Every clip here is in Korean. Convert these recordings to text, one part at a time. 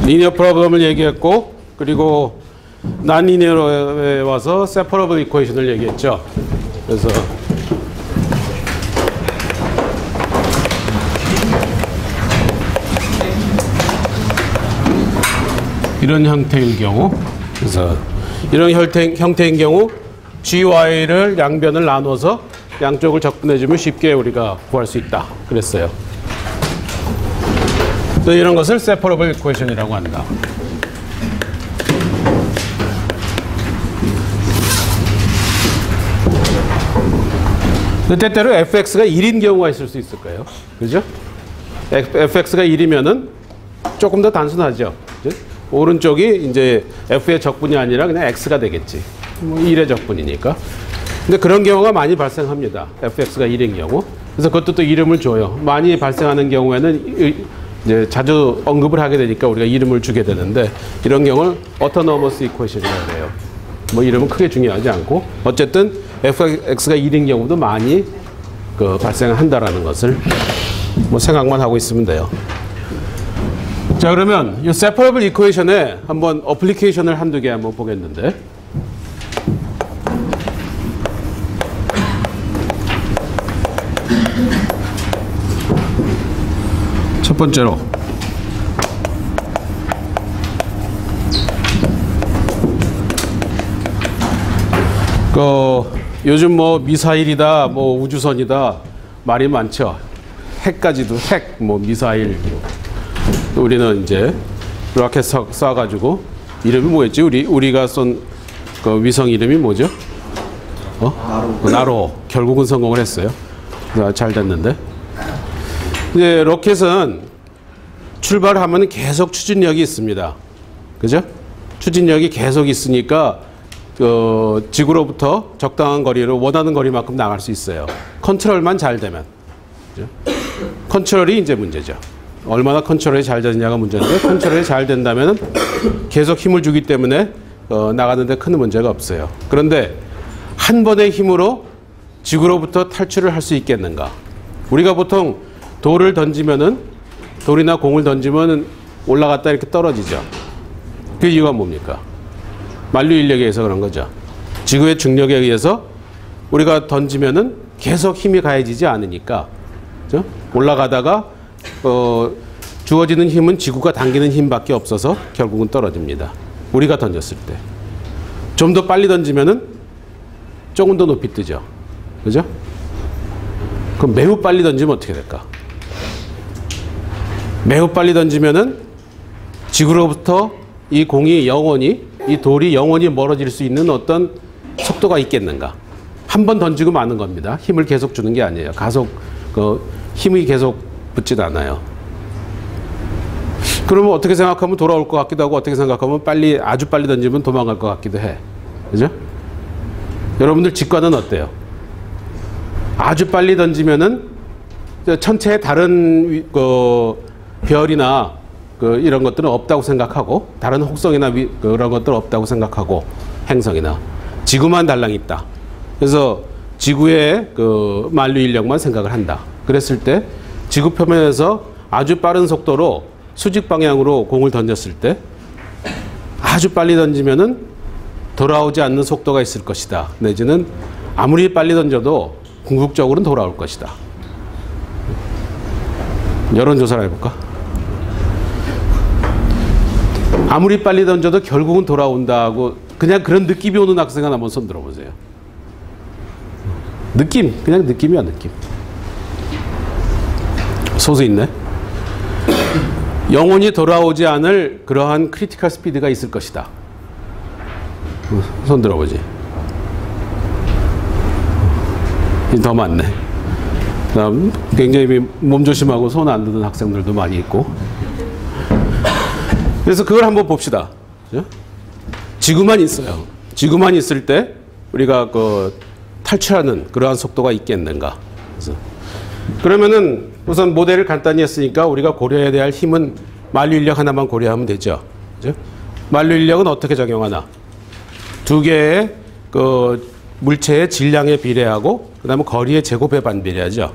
리니어 프로블럼을 얘기했고, 그리고 난리니어에 와서 세퍼러블 이퀘이션을 얘기했죠. 그래서 이런 형태일 경우, 그래서 이런 형태인 경우 GY를 양변을 나눠서 양쪽을 적분해주면 쉽게 우리가 구할 수 있다 그랬어요. 또 이런 것을 세퍼러블 이퀘이션이라고 한다. 때때로 fx가 1인 경우가 있을 수 있을 거예요. 그죠? fx가 1이면은 조금 더 단순하죠. 그죠? 오른쪽이 이제 f의 적분이 아니라 그냥 x가 되겠지. 뭐 1의 적분이니까. 근데 그런 경우가 많이 발생합니다. fx가 1인 경우. 그래서 그것도 또 이름을 줘요. 많이 발생하는 경우에는 이제 자주 언급을 하게 되니까 우리가 이름을 주게 되는데, 이런 경우는 autonomous equation이라고 해요. 뭐 이름은 크게 중요하지 않고, 어쨌든 fx가 1인 경우도 많이 발생한다라는 것을 뭐 생각만 하고 있으면 돼요. 자, 그러면 이 세퍼러블 이퀘이션에 한번 어플리케이션을 한두 개 한번 보겠는데, 첫 번째로 요즘 뭐 미사일이다, 뭐 우주선이다 말이 많죠. 핵까지도 핵, 뭐 미사일. 우리는 이제 로켓 쏴가지고 이름이 뭐였지? 우리가 쏜 그 위성 이름이 뭐죠? 나로. 결국은 성공을 했어요. 잘 됐는데. 이제 로켓은 출발하면 계속 추진력이 있습니다. 그죠? 추진력이 계속 있으니까 지구로부터 적당한 거리로 원하는 거리만큼 나갈 수 있어요. 컨트롤만 잘 되면. 그죠? 컨트롤이 이제 문제죠. 얼마나 컨트롤이 잘 되느냐가 문제인데, 컨트롤이 잘 된다면 계속 힘을 주기 때문에 나가는데 큰 문제가 없어요. 그런데 한 번의 힘으로 지구로부터 탈출을 할 수 있겠는가? 우리가 보통 돌을 던지면은, 돌이나 공을 던지면 올라갔다 이렇게 떨어지죠. 그 이유가 뭡니까? 만류 인력에 의해서 그런 거죠. 지구의 중력에 의해서 우리가 던지면은 계속 힘이 가해지지 않으니까, 그죠? 올라가다가 주어지는 힘은 지구가 당기는 힘밖에 없어서 결국은 떨어집니다. 우리가 던졌을 때. 좀 더 빨리 던지면은 조금 더 높이 뜨죠. 그죠? 그럼 매우 빨리 던지면 어떻게 될까? 매우 빨리 던지면은 지구로부터 이 공이 영원히, 이 돌이 영원히 멀어질 수 있는 어떤 속도가 있겠는가? 한 번 던지고 마는 겁니다. 힘을 계속 주는 게 아니에요. 힘이 계속 붙지도 않아요. 그러면 어떻게 생각하면 돌아올 것 같기도 하고, 어떻게 생각하면 아주 빨리 던지면 도망갈 것 같기도 해. 그죠? 여러분들 직관은 어때요? 아주 빨리 던지면은 천체에 다른 별이나 이런 것들은 없다고 생각하고, 다른 혹성이나 그런 것들은 없다고 생각하고, 행성이나 지구만 달랑 있다. 그래서 지구의 만류 인력만 생각을 한다. 그랬을 때 지구 표면에서 아주 빠른 속도로 수직 방향으로 공을 던졌을 때 아주 빨리 던지면은 돌아오지 않는 속도가 있을 것이다. 내지는 아무리 빨리 던져도 궁극적으로는 돌아올 것이다. 여론조사를 해볼까? 아무리 빨리 던져도 결국은 돌아온다고 그냥 그런 느낌이 오는 학생은 한번 손 들어보세요. 그냥 느낌이야, 느낌. 소수 있네. 영원히 돌아오지 않을 그러한 크리티컬 스피드가 있을 것이다. 손 들어보지. 더 많네. 그다음 굉장히 몸조심하고 손 안 드는 학생들도 많이 있고. 그래서 그걸 한번 봅시다. 지구만 있어요. 지구만 있을 때 우리가 탈출하는 그러한 속도가 있겠는가. 그러면은 우선 모델을 간단히 했으니까 우리가 고려해야 될 힘은 만류 인력 하나만 고려하면 되죠. 그죠? 만류 인력은 어떻게 적용하나? 두 개의 물체의 질량에 비례하고, 그 다음에 거리의 제곱에 반비례하죠.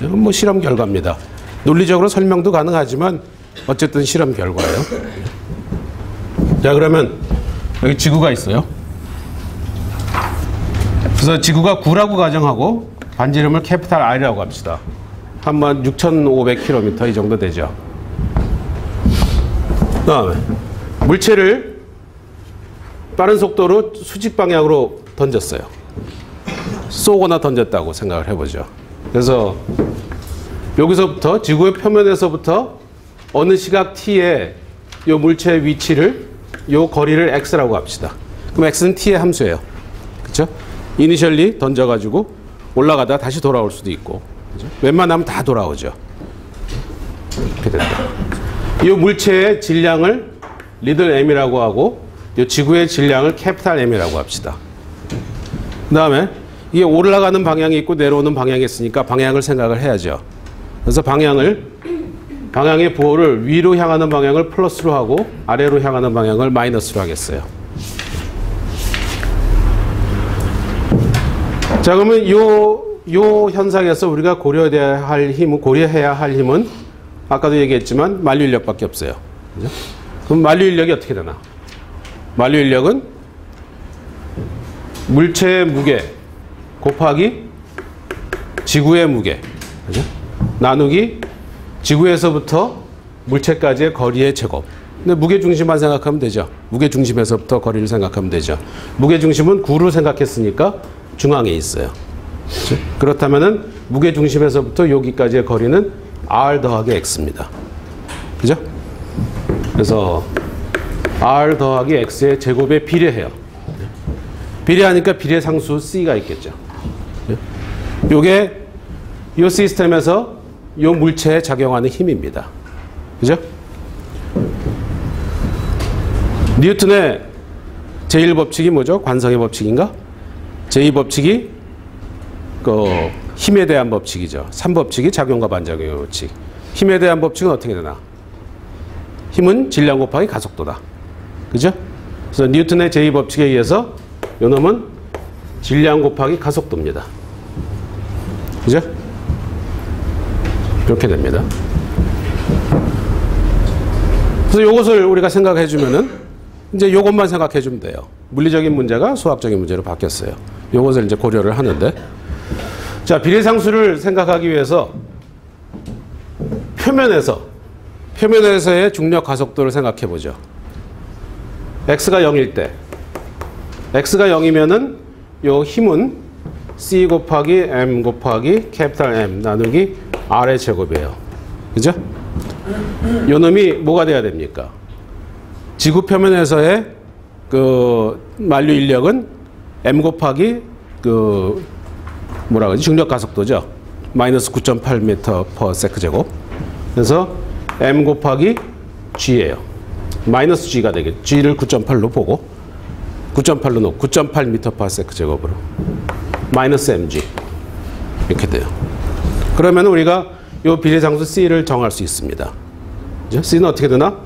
뭐 실험 결과입니다. 논리적으로 설명도 가능하지만 어쨌든 실험 결과예요. 자, 그러면 여기 지구가 있어요. 그래서 지구가 9라고 가정하고 반지름을 캐피탈 R이라고 합시다. 한 16,500km 이 정도 되죠. 그다음에 물체를 빠른 속도로 수직 방향으로 던졌어요. 쏘거나 던졌다고 생각을 해보죠. 그래서 여기서부터 지구의 표면에서부터 어느 시각 t에 이 물체의 위치를 이 거리를 x라고 합시다. 그럼 x는 t의 함수예요. 그렇죠? 이니셜리 던져가지고 올라가다 다시 돌아올 수도 있고, 그렇죠? 웬만하면 다 돌아오죠. 이렇게 된다. 이 물체의 질량을 리들 m이라고 하고 이 지구의 질량을 캐피탈 m이라고 합시다. 그 다음에 이게 올라가는 방향이 있고 내려오는 방향이 있으니까 방향을 생각을 해야죠. 그래서 방향의 부호를 위로 향하는 방향을 플러스로 하고 아래로 향하는 방향을 마이너스로 하겠어요. 자, 그러면 요 현상에서 우리가 고려해야 할 힘은 아까도 얘기했지만 만류 인력밖에 없어요. 그죠? 그럼 만류 인력이 어떻게 되나? 만류 인력은 물체의 무게 곱하기 지구의 무게, 그죠? 나누기 지구에서부터 물체까지의 거리의 제곱. 근데 무게중심만 생각하면 되죠. 무게중심에서부터 거리를 생각하면 되죠. 무게중심은 9로 생각했으니까 중앙에 있어요. 그렇죠? 그렇다면은 무게중심에서부터 여기까지의 거리는 r 더하기 x입니다. 그죠? 그래서 r 더하기 x의 제곱에 비례해요. 비례하니까 비례상수 c가 있겠죠. 요게 이 시스템에서 이 물체에 작용하는 힘입니다. 그죠? 뉴턴의 제1법칙이 뭐죠? 관성의 법칙인가? 제2법칙이 힘에 대한 법칙이죠. 3법칙이 작용과 반작용의 법칙. 힘에 대한 법칙은 어떻게 되나? 힘은 질량 곱하기 가속도다. 그죠? 그래서 뉴턴의 제2법칙에 의해서 요 놈은 질량 곱하기 가속도입니다. 그죠? 이렇게 됩니다. 그래서 요것을 우리가 생각해 주면은 이제 요것만 생각해 주면 돼요. 물리적인 문제가 수학적인 문제로 바뀌었어요. 요것을 이제 고려를 하는데, 자, 비례상수를 생각하기 위해서 표면에서의 중력 가속도를 생각해 보죠. x가 0일 때, x가 0이면은 요 힘은 c 곱하기 m 곱하기 캐피탈 M 나누기 r의 제곱이에요. 그죠? 요 놈이 뭐가 돼야 됩니까? 지구 표면에서의 만류 인력은 m 곱하기 중력 가속도죠. 마이너스 9.8m/s 제곱. 그래서 m 곱하기 g예요. 마이너스 g가 되겠죠. g를 9.8로 보고 9.8로 놓고 9.8m/s 제곱으로 마이너스 mg 이렇게 돼요. 그러면 우리가 이 비례상수 c를 정할 수 있습니다. 그죠? c는 어떻게 되나?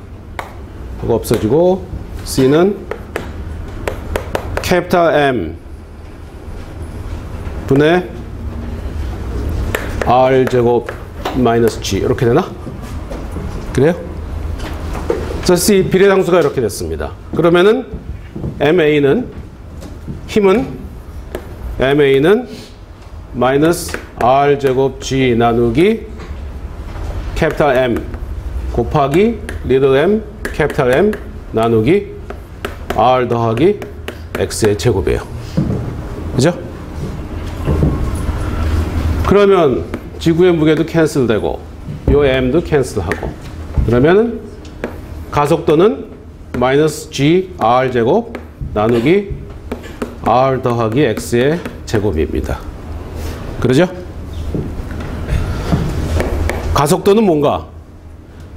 그거 없어지고 c는 캐피탈 M 분의 R 제곱 마이너스 G 이렇게 되나? 그래요? 그래서 C 비례상수가 이렇게 됐습니다. 그러면은 힘은 MA는 마이너스 R 제곱 G 나누기 캐피탈 M 곱하기 리들 M 캐피탈 M 나누기 R 더하기 X의 제곱이에요. 그죠? 그러면 지구의 무게도 캔슬되고 요 M도 캔슬하고 그러면은 가속도는 마이너스 G R 제곱 나누기 R 더하기 X의 제곱입니다. 그러죠? 가속도는 뭔가?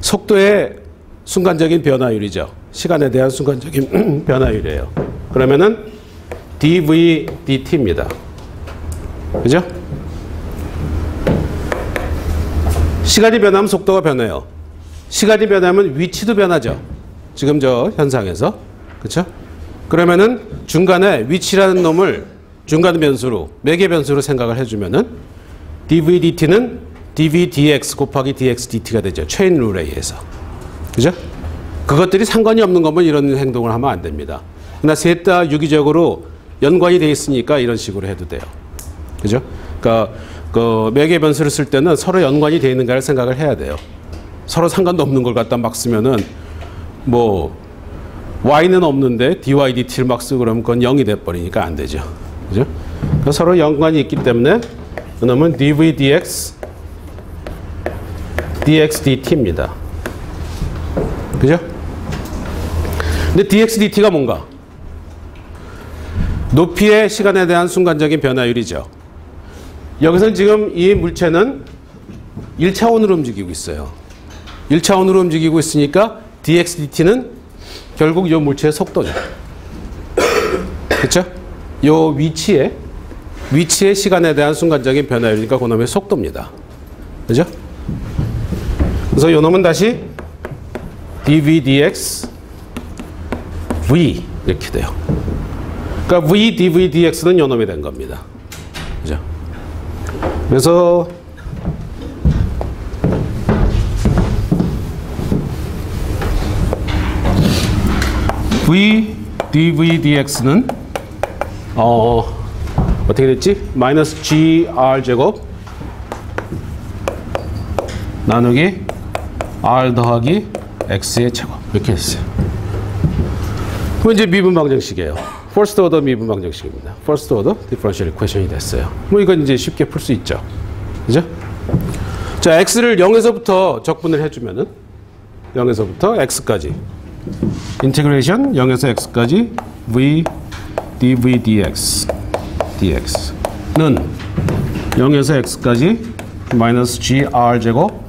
속도의 순간적인 변화율이죠. 시간에 대한 순간적인 변화율이에요. 그러면은 dv dt입니다. 그죠? 시간이 변하면 속도가 변해요. 시간이 변하면 위치도 변하죠. 지금 저 현상에서. 그렇죠? 그러면은 중간에 위치라는 놈을 중간 변수로 매개 변수로 생각을 해주면은 dv dt는 dv dx 곱하기 dx dt가 되죠. 체인 룰에 의해서. 그죠? 그것들이 상관이 없는 거면 이런 행동을 하면 안 됩니다. 그러나 셋 다 유기적으로 연관이 돼 있으니까 이런 식으로 해도 돼요. 그죠? 그러니까 그 매개 변수를 쓸 때는 서로 연관이 돼 있는가를 생각을 해야 돼요. 서로 상관도 없는 걸 갖다 막 쓰면은 뭐 y는 없는데 dy dt를 막 쓰고 그러면 그건 0이 돼 버리니까 안 되죠. 그죠? 그러니까 서로 연관이 있기 때문에 그러면 dv dx dx dt입니다. 그죠? 근데 dx dt가 뭔가? 높이의 시간에 대한 순간적인 변화율이죠. 여기서는 지금 이 물체는 1차원으로 움직이고 있어요. 1차원으로 움직이고 있으니까 dx dt는 결국 이 물체의 속도죠. 그렇죠? 이 위치의 시간에 대한 순간적인 변화율이니까 그놈의 속도입니다. 그죠? 그래서 이 놈은 다시 dv dx v 이렇게 돼요. 그러니까 v dv dx는 이 놈이 된 겁니다. 그죠? 그래서 v dv dx는 어떻게 됐지? 마이너스 gr 제곱 나누기 r 더하기 x의 제곱 이렇게 됐어요. 그럼 이제 미분 방정식이에요. 퍼스트 오더 미분 방정식입니다. 퍼스트 오더 디퍼런셜 이퀘이션이 됐어요. 뭐 이건 이제 쉽게 풀 수 있죠. 그죠? 자, x를 0에서부터 적분을 해주면은 0에서부터 x까지 인테그레이션 0에서 x까지 v dv dx는 0에서 x까지 마이너스 gr 제곱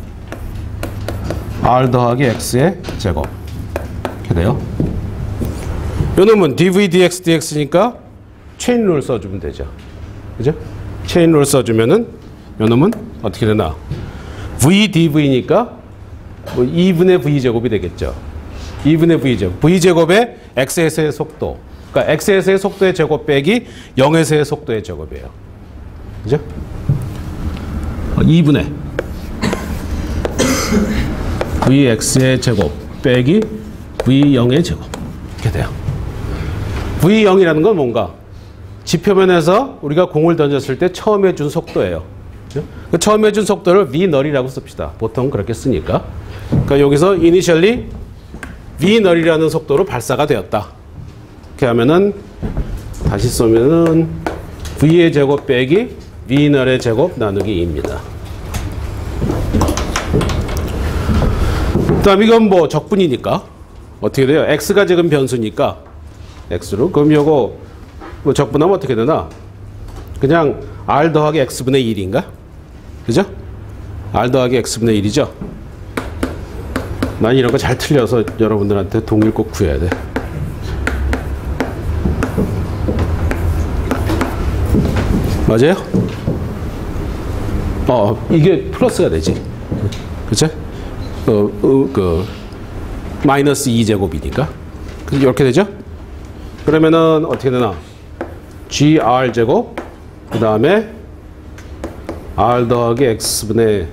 r 더하기 x의 제곱 이렇게 돼요. 요 놈은 dv dx dx니까 체인 룰 써주면 되죠. 그죠? 체인 룰 써주면은 요 놈은 어떻게 되나? v dv니까 뭐 2분의 v 제곱이 되겠죠. 2분의 v 제곱. v 제곱의 x에서의 속도. 그러니까 x에서의 속도의 제곱 빼기 0에서의 속도의 제곱이에요. 그죠? 2분의 vx의 제곱 빼기 v0의 제곱. 이렇게 돼요. v0이라는 건 뭔가? 지표면에서 우리가 공을 던졌을 때 처음에 준 속도예요. 그죠? 그 처음에 준 속도를 v0이라고 씁시다. 보통 그렇게 쓰니까. 그러니까 여기서 initially v0이라는 속도로 발사가 되었다. 이렇게 하면은 다시 쏘면은 v의 제곱 빼기 v0의 제곱 나누기 2입니다. 그다음 이건 뭐 적분이니까 어떻게 돼요? x가 지금 변수니까 x로 그럼 요거 뭐 적분하면 어떻게 되나? 그냥 r 더하기 x분의 1인가? 그죠? r 더하기 x분의 1이죠? 난 이런 거 잘 틀려서 여러분들한테 동의를 꼭 구해야 돼. 맞아요? 이게 플러스가 되지. 그쵸? 마이너스 2제곱이니까. 이렇게 되죠? 그러면은 어떻게 되나? gr 제곱, 그 다음에 r 더하기 x분의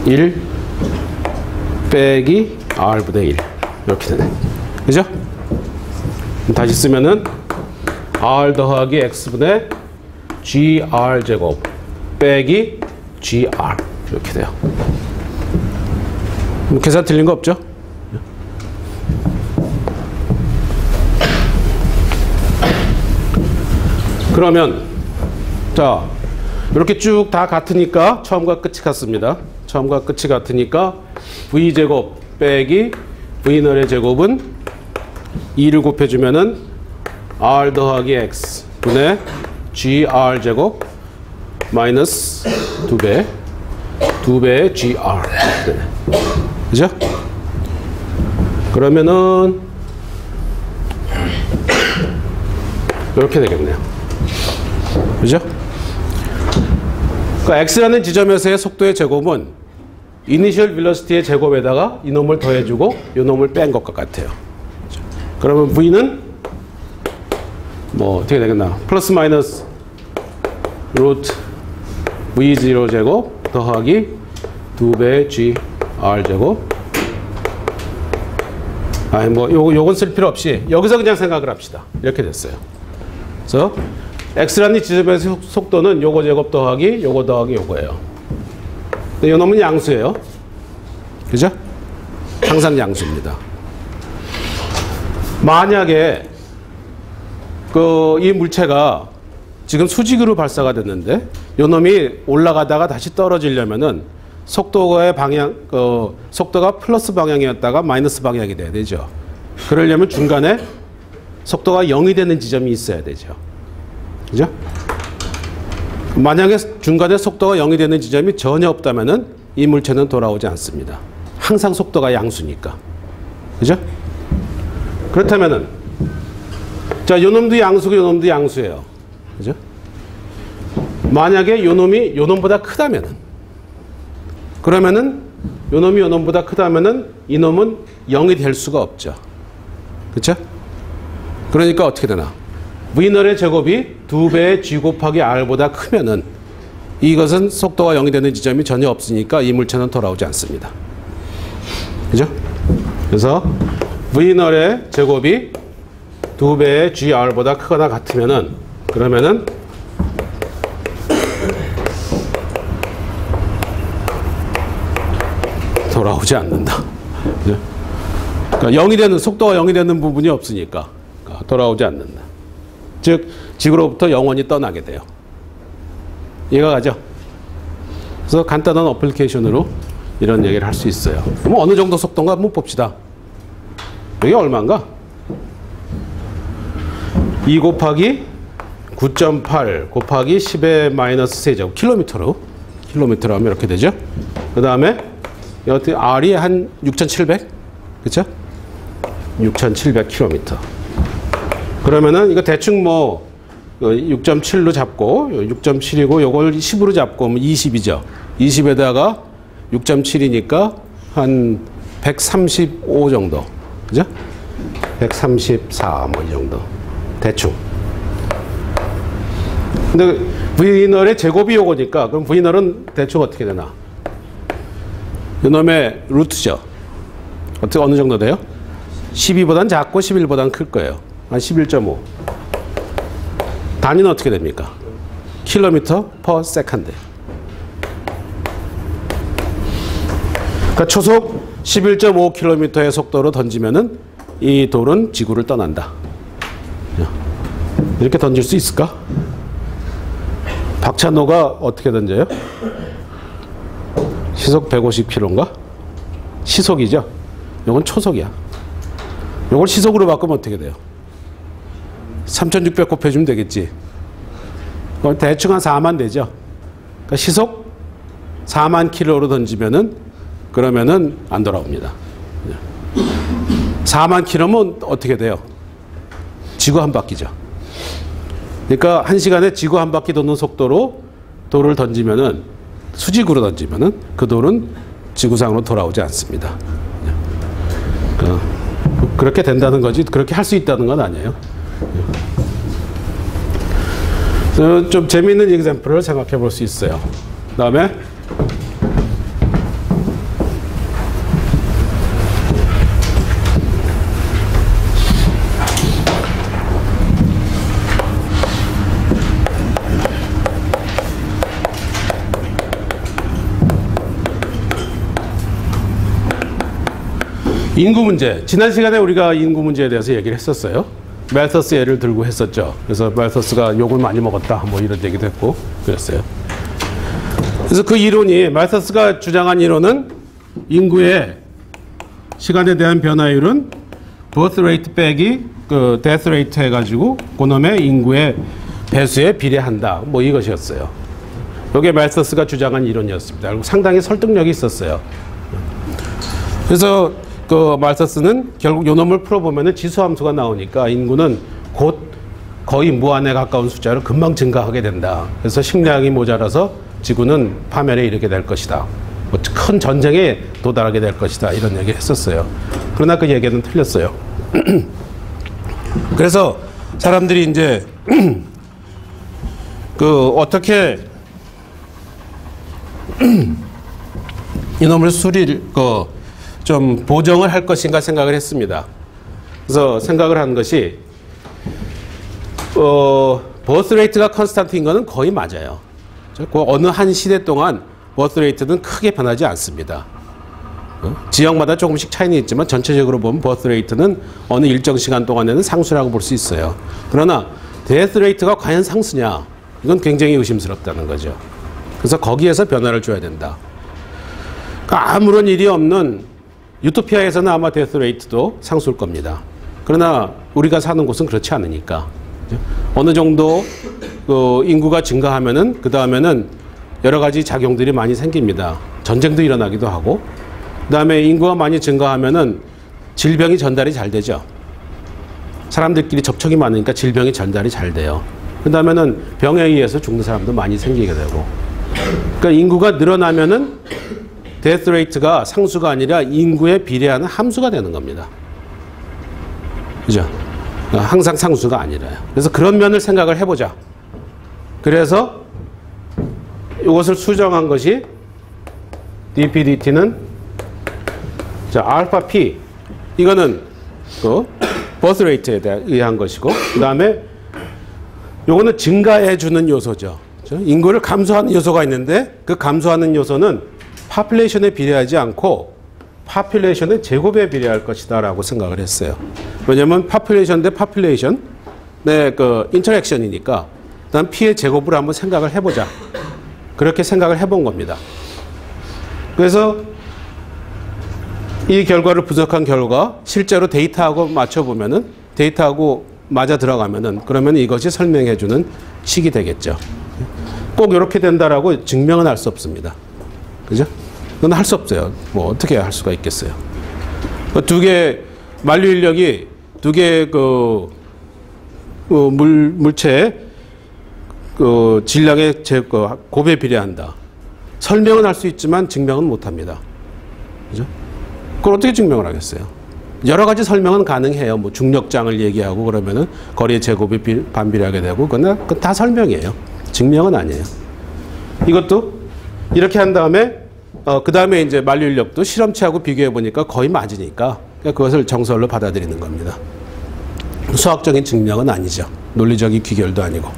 1 빼기 r분의 1 이렇게 되네. 그죠? 다시 쓰면은 r 더하기 x분의 gr 제곱 빼기 gr 이렇게 돼요. 계산 틀린 거 없죠? 그러면 자 이렇게 쭉 다 같으니까 처음과 끝이 같습니다. 처음과 끝이 같으니까 v제곱 빼기 v0의 제곱은 2를 곱해주면은 r 더하기 x 분의 gr 제곱 마이너스 2배의 gr. 네. 그죠? 그러면은 이렇게 되겠네요. 그죠? 그러니까 x라는 지점에서의 속도의 제곱은 이니셜 벨로시티의 제곱에다가 이놈을 더해주고 이놈을 뺀 것과 같아요. 그죠? 그러면 v는 뭐 어떻게 되겠나? 플러스 마이너스 루트 v0 제곱 더하기 2배의 g R제곱. 아니, 뭐, 요건 쓸 필요 없이 여기서 그냥 생각을 합시다. 이렇게 됐어요. 그래서 X라는 지점에서 속도는 요거 제곱 더하기 요거 더하기 요거예요. 근데 요 놈은 양수예요. 그죠? 항상 양수입니다. 만약에 이 물체가 지금 수직으로 발사가 됐는데 요 놈이 올라가다가 다시 떨어지려면은 속도의 방향, 속도가 플러스 방향이었다가 마이너스 방향이 돼야 되죠. 그러려면 중간에 속도가 0이 되는 지점이 있어야 되죠. 그죠? 만약에 중간에 속도가 0이 되는 지점이 전혀 없다면은 이 물체는 돌아오지 않습니다. 항상 속도가 양수니까. 그죠? 그렇다면은, 자, 요 놈도 양수고 요 놈도 양수예요. 그죠? 만약에 요 놈이 요 놈보다 크다면은, 그러면은 요 놈이 요 놈보다 크다면은 이 놈은 0이 될 수가 없죠. 그렇죠? 그러니까 어떻게 되나? V널의 제곱이 2배의 G 곱하기 R보다 크면은 이것은 속도가 0이 되는 지점이 전혀 없으니까 이 물체는 돌아오지 않습니다. 그죠? 그래서 V널의 제곱이 2배의 GR보다 크거나 같으면은 그러면은 돌아오지 않는다. 그죠? 그러니까 0이 되는, 속도가 0이 되는 부분이 없으니까 돌아오지 않는다. 즉, 지구로부터 영원히 떠나게 돼요. 이해가 가죠? 그래서 간단한 어플리케이션으로 이런 얘기를 할 수 있어요. 그럼 어느 정도 속도인가 한번 봅시다. 여기 얼마인가? 2 곱하기 9.8 곱하기 10의 마이너스 세제곱 킬로미터로 하면 이렇게 되죠. 그 다음에 여기 R이 한 6,700? 그쵸? 6,700km. 그러면은 이거 대충 뭐 6.7로 잡고 6.7이고 요걸 10으로 잡고 20이죠. 20에다가 6.7이니까 한 135 정도. 그죠? 134 뭐 이 정도. 대충. 근데 V널의 제곱이 요거니까 그럼 V널은 대충 어떻게 되나? 이놈의 루트죠. 어떻게 어느 정도 돼요? 12보단 작고 11보단 클 거예요. 한 11.5. 단위는 어떻게 됩니까? 킬로미터 퍼 세컨드. 그러니까 초속 11.5km의 속도로 던지면은 이 돌은 지구를 떠난다. 이렇게 던질 수 있을까? 박찬호가 어떻게 던져요? 시속 150km인가? 시속이죠. 이건 초속이야. 이걸 시속으로 바꾸면 어떻게 돼요? 3,600 곱해주면 되겠지. 대충 한 4만 되죠. 그러니까 시속 4만 킬로로 던지면은 그러면은 안 돌아옵니다. 4만 킬로면 어떻게 돼요? 지구 한 바퀴죠. 그러니까 한 시간에 지구 한 바퀴 도는 속도로 돌을 던지면은 수직으로 던지면은 그 돌은 지구상으로 돌아오지 않습니다. 그렇게 된다는 거지 그렇게 할 수 있다는 건 아니에요. 좀 재미있는 example을 생각해 볼 수 있어요. 그 다음에 인구 문제. 지난 시간에 우리가 인구 문제에 대해서 얘기를 했었어요. 말서스 예를 들고 했었죠. 그래서 말서스가 욕을 많이 먹었다. 뭐 이런 얘기도 했고 그랬어요. 그래서 그 이론이 말서스가 주장한 이론은 인구의 시간에 대한 변화율은 birth rate 빼기 그 death rate 해가지고 그놈의 인구의 배수에 비례한다. 뭐 이것이었어요. 이게 말서스가 주장한 이론이었습니다. 그리고 상당히 설득력이 있었어요. 그래서 그 말서스는 결국 요 놈을 풀어보면은 지수함수가 나오니까 인구는 곧 거의 무한에 가까운 숫자로 금방 증가하게 된다. 그래서 식량이 모자라서 지구는 파멸에 이르게 될 것이다. 뭐 큰 전쟁에 도달하게 될 것이다. 이런 얘기를 했었어요. 그러나 그 얘기는 틀렸어요. 그래서 사람들이 이제 그 어떻게 이놈을 좀 보정을 할 것인가 생각을 했습니다. 그래서 생각을 한 것이 버스레이트가 컨스탄트인 거는 거의 맞아요. 그 어느 한 시대 동안 버스레이트는 크게 변하지 않습니다. 지역마다 조금씩 차이는 있지만 전체적으로 보면 버스레이트는 어느 일정 시간 동안에는 상수라고 볼 수 있어요. 그러나 데스레이트가 과연 상수냐? 이건 굉장히 의심스럽다는 거죠. 그래서 거기에서 변화를 줘야 된다. 그러니까 아무런 일이 없는 유토피아에서는 아마 데스레이트도 상수일 겁니다. 그러나 우리가 사는 곳은 그렇지 않으니까 어느 정도 인구가 증가하면은 그 다음에는 여러 가지 작용들이 많이 생깁니다. 전쟁도 일어나기도 하고, 그 다음에 인구가 많이 증가하면은 질병이 전달이 잘 되죠. 사람들끼리 접촉이 많으니까 질병이 전달이 잘 돼요. 그 다음에는 병에 의해서 죽는 사람도 많이 생기게 되고, 그러니까 인구가 늘어나면은 데스 레이트가 상수가 아니라 인구에 비례하는 함수가 되는 겁니다. 그죠? 항상 상수가 아니라요. 그래서 그런 면을 생각을 해보자. 그래서 이것을 수정한 것이 dpdt는 자, 알파 p 이거는 버스 레이트에 의한 것이고, 그 다음에 요거는 증가해 주는 요소죠. 인구를 감소하는 요소가 있는데 그 감소하는 요소는 파퓰레이션에 비례하지 않고 파퓰레이션의 제곱에 비례할 것이다 라고 생각을 했어요. 왜냐하면 파퓰레이션 대 파퓰레이션의 인터랙션이니까 일단 P의 제곱을 한번 생각을 해보자. 그렇게 생각을 해본 겁니다. 그래서 이 결과를 분석한 결과 실제로 데이터하고 맞춰보면은 데이터하고 맞아 들어가면은 그러면 이것이 설명해주는 식이 되겠죠. 꼭 이렇게 된다라고 증명은 할 수 없습니다. 그죠? 그건 할 수 없어요. 뭐 어떻게 할 수가 있겠어요. 두 개 만류 인력이 두 개의 물체의 질량의 곱에 비례한다. 설명은 할 수 있지만 증명은 못 합니다. 그죠? 그걸 어떻게 증명을 하겠어요? 여러 가지 설명은 가능해요. 뭐 중력장을 얘기하고 그러면은 거리의 제곱이 반비례하게 되고 그건 다 설명이에요. 증명은 아니에요. 이것도 이렇게 한 다음에 그 다음에 이제 만류 인력도 실험체하고 비교해 보니까 거의 맞으니까 그것을 정설로 받아들이는 겁니다. 수학적인 증명은 아니죠. 논리적인 귀결도 아니고.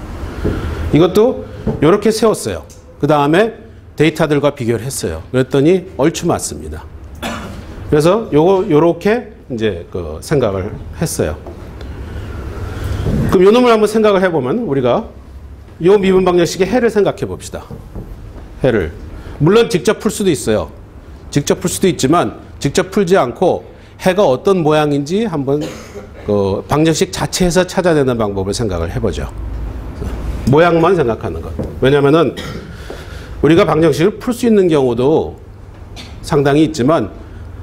이것도 이렇게 세웠어요. 그 다음에 데이터들과 비교를 했어요. 그랬더니 얼추 맞습니다. 그래서 요렇게 이제 생각을 했어요. 그럼 요 놈을 한번 생각을 해보면 우리가 요 미분 방정식의 해를 생각해 봅시다. 해를. 물론 직접 풀 수도 있어요. 직접 풀 수도 있지만 직접 풀지 않고 해가 어떤 모양인지 한번 방정식 자체에서 찾아내는 방법을 생각을 해보죠. 모양만 생각하는 것. 왜냐면은 우리가 방정식을 풀 수 있는 경우도 상당히 있지만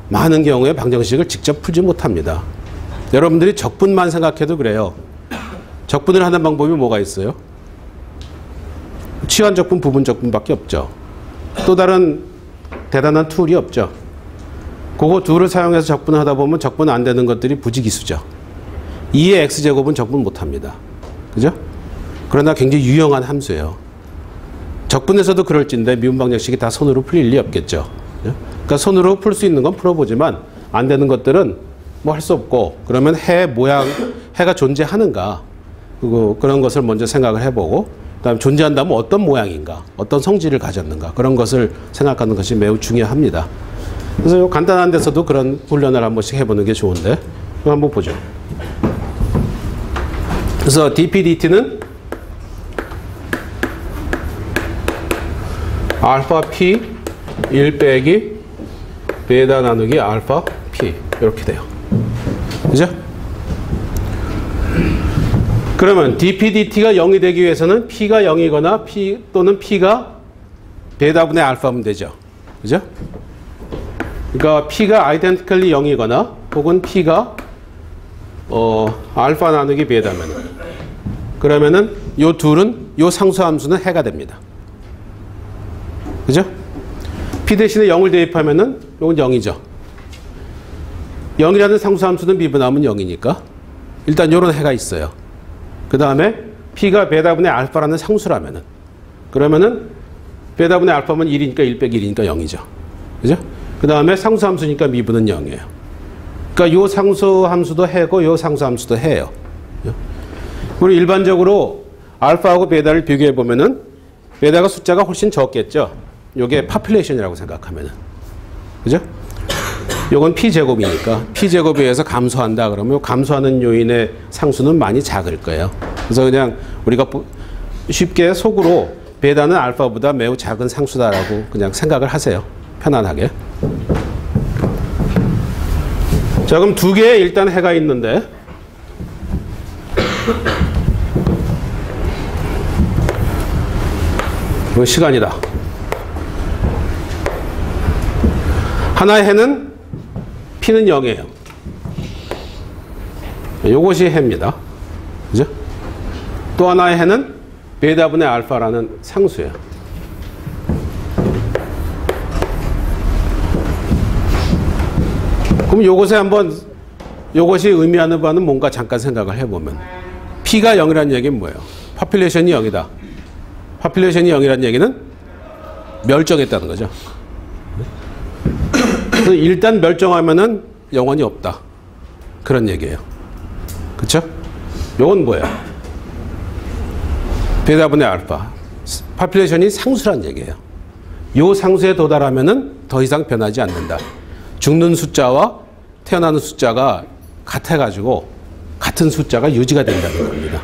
많은 경우에 방정식을 직접 풀지 못합니다. 여러분들이 적분만 생각해도 그래요. 적분을 하는 방법이 뭐가 있어요? 치환적분, 부분적분밖에 없죠. 또 다른 대단한 툴이 없죠. 그거 둘을 사용해서 적분을 하다 보면 적분 안 되는 것들이 부지기수죠. 2의 x제곱은 적분 못합니다. 그죠? 그러나 굉장히 유용한 함수예요. 적분에서도 그럴진데 미분 방정식이 다 손으로 풀릴 리 없겠죠. 그러니까 손으로 풀 수 있는 건 풀어보지만 안 되는 것들은 뭐 할 수 없고, 그러면 해 모양, 해가 존재하는가, 그런 것을 먼저 생각을 해보고, 그다음에 존재한다면 어떤 모양인가, 어떤 성질을 가졌는가, 그런 것을 생각하는 것이 매우 중요합니다. 그래서 요 간단한 데서도 그런 훈련을 한 번씩 해보는 게 좋은데, 이거 한번 보죠. 그래서 dpdt는 알파 p 1 빼기 베타 나누기 알파 p 이렇게 돼요. 그죠? 그러면 dpdt가 0이 되기 위해서는 p가 0이거나 p 또는 p가 베타분의 알파면 되죠. 그죠? 그러니까 p가 identically 0이거나 혹은 p가 알파 나누기 베타면, 그러면은 요 둘은 요 상수함수는 해가 됩니다. 그죠? p 대신에 0을 대입하면은 요건 0이죠. 0이라는 상수함수는 미분하면 0이니까 일단 요런 해가 있어요. 그 다음에 p가 베타분의 알파라는 상수라면은, 그러면은 베타분의 알파면 1이니까 1 빼기 1이니까 0이죠. 그죠? 그 다음에 상수함수니까 미분은 0이에요. 그러니까 요 상수함수도 해고 요 상수함수도 해요. 그리고 일반적으로 알파하고 베타를 비교해 보면은 베타가 숫자가 훨씬 적겠죠. 요게 파퓰레이션이라고 생각하면은. 그죠? 요건 P제곱이니까 P제곱에 의해서 감소한다 그러면 감소하는 요인의 상수는 많이 작을 거예요. 그래서 그냥 우리가 쉽게 속으로 베타는 알파보다 매우 작은 상수다라고 그냥 생각을 하세요. 편안하게. 자, 그럼 두 개의 일단 해가 있는데 이거 시간이다. 하나의 해는 P는 0이에요. 요것이 해입니다. 그죠? 또 하나의 해는 베타분의 알파라는 상수예요. 그럼 요것에 한번 요것이 의미하는 바는 뭔가 잠깐 생각을 해보면 P가 0이라는 얘기는 뭐예요? 파퓰레이션이 0이다. 파퓰레이션이 0이라는 얘기는 멸종했다는 거죠. 그래서 일단 멸종하면은 영원히 없다. 그런 얘기예요. 그쵸? 요건 뭐예요? 베타분의 알파. 파퓰레이션이 상수란 얘기예요. 요 상수에 도달하면은 더 이상 변하지 않는다. 죽는 숫자와 태어나는 숫자가 같아가지고 같은 숫자가 유지가 된다는 겁니다.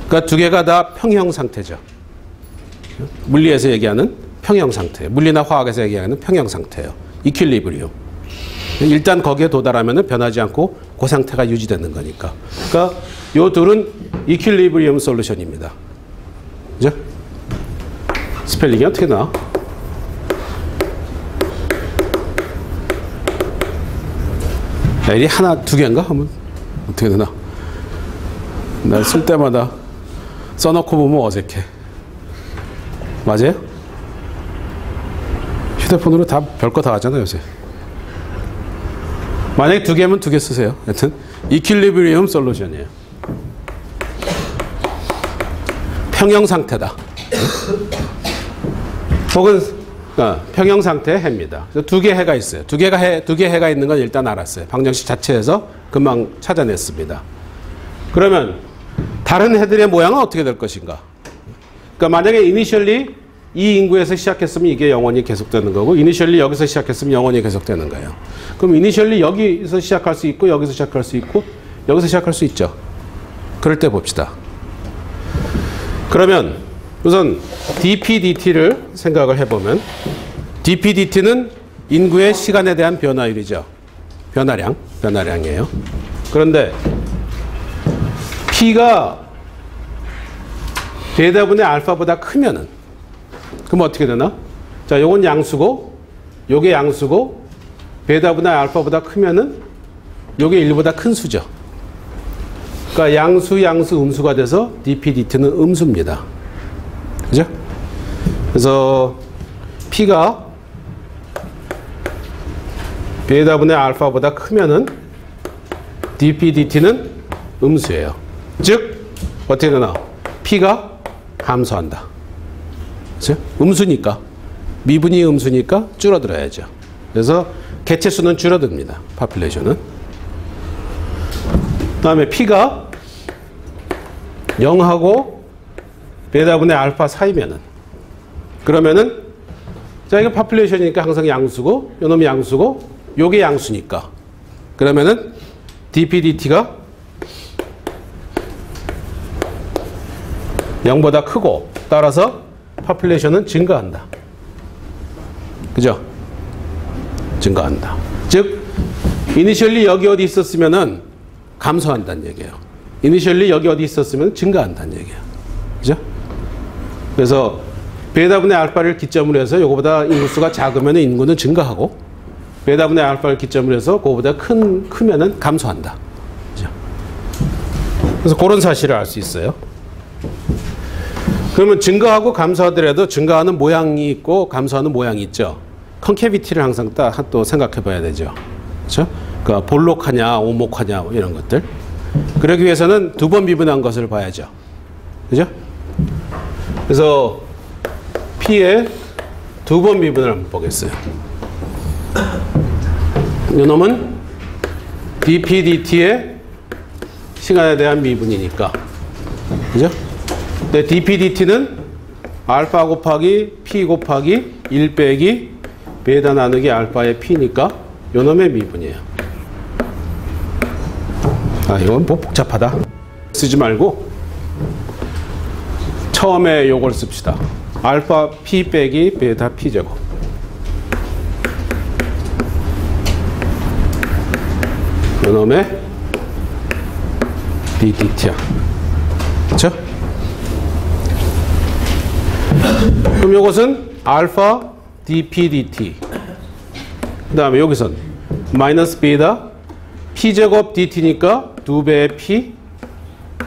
그러니까 두 개가 다 평형 상태죠. 물리에서 얘기하는 평형 상태. 물리나 화학에서 얘기하는 평형 상태예요. 이퀄리브리움. 일단 거기에 도달하면 변하지 않고 그 상태가 유지되는 거니까. 그러니까 요 둘은 이퀄리브리움 솔루션입니다. 그죠? 스펠링이 어떻게 나와? L이 하나, 두 개인가? 하면 어떻게 되나? 날 쓸 때마다 써놓고 보면 어색해. 맞아요? 휴대폰으로 다 별거 다 하잖아요, 요새. 만약에 두 개면 두 개 쓰세요. 하여튼 이퀄리브리움 솔루션이에요. 평형 상태다. 혹은 평형 상태의 해입니다. 두 개 해가 있어요. 두 개 해가 있는 건 일단 알았어요. 방정식 자체에서 금방 찾아냈습니다. 그러면 다른 해들의 모양은 어떻게 될 것인가? 그러니까 만약에 이니셜리 이 인구에서 시작했으면 이게 영원히 계속되는 거고 이니셜리 여기서 시작했으면 영원히 계속되는 거예요. 그럼 이니셜리 여기서 시작할 수 있고 여기서 시작할 수 있고 여기서 시작할 수 있죠. 그럴 때 봅시다. 그러면 우선 dp/dt를 생각을 해보면 dp/dt는 인구의 시간에 대한 변화율이죠. 변화량이에요. 그런데 p가 베타분의 알파보다 크면은 그럼 어떻게 되나? 자, 요건 양수고 요게 양수고 베타분의 알파보다 크면은 요게 1보다 큰 수죠. 그러니까 양수 음수가 돼서 dp/dt는 음수입니다. 그죠? 그래서 P가 베타분의 알파보다 크면은 dp/dt는 음수예요. 즉 어떻게 되나? P가 감소한다. 그죠? 음수니까 미분이 음수니까 줄어들어야죠. 그래서 개체수는 줄어듭니다. 파퓰레이션은. 그다음에 P가 0하고 베타분의 알파 사이면은 그러면은 자 이거 파퓰레이션이니까 항상 양수고 요놈이 양수고 요게 양수니까 그러면은 dp/dt가 0보다 크고 따라서 파퓰레이션은 증가한다. 그죠? 증가한다. 즉 이니셜리 여기 어디 있었으면은 감소한다는 얘기예요. 이니셜리 여기 어디 있었으면 증가한다는 얘기예요. 그죠? 그래서 베타분의 알파를 기점으로 해서 요거보다 인구수가 작으면 인구는 증가하고 베타분의 알파를 기점으로 해서 그거보다 크면은 감소한다. 그죠? 그래서 그런 사실을 알 수 있어요. 그러면 증가하고 감소하더라도 증가하는 모양이 있고 감소하는 모양이 있죠. 컨케비티를 항상 또 생각해 봐야 되죠. 그렇죠? 그러니까 볼록하냐 오목하냐 뭐 이런 것들. 그러기 위해서는 두 번 미분한 것을 봐야죠. 그죠? 그래서 P의 두 번 미분을 한번 보겠어요. 이놈은 dp dt의 시간에 대한 미분이니까. 그죠? 근데 dp dt는 알파 곱하기 p 곱하기 1 빼기 베타 나누기 알파의 p니까 요놈의 미분이에요. 아, 이건 뭐 복잡하다. 쓰지 말고 처음에 요걸 씁시다. 알파 p 빼기 베타 p 제곱. 요놈의 ddt야. 그렇죠? 그럼 요것은 알파 dp dt. 그 다음에 여기선 마이너스 베타 p 제곱 dt니까 2배의 p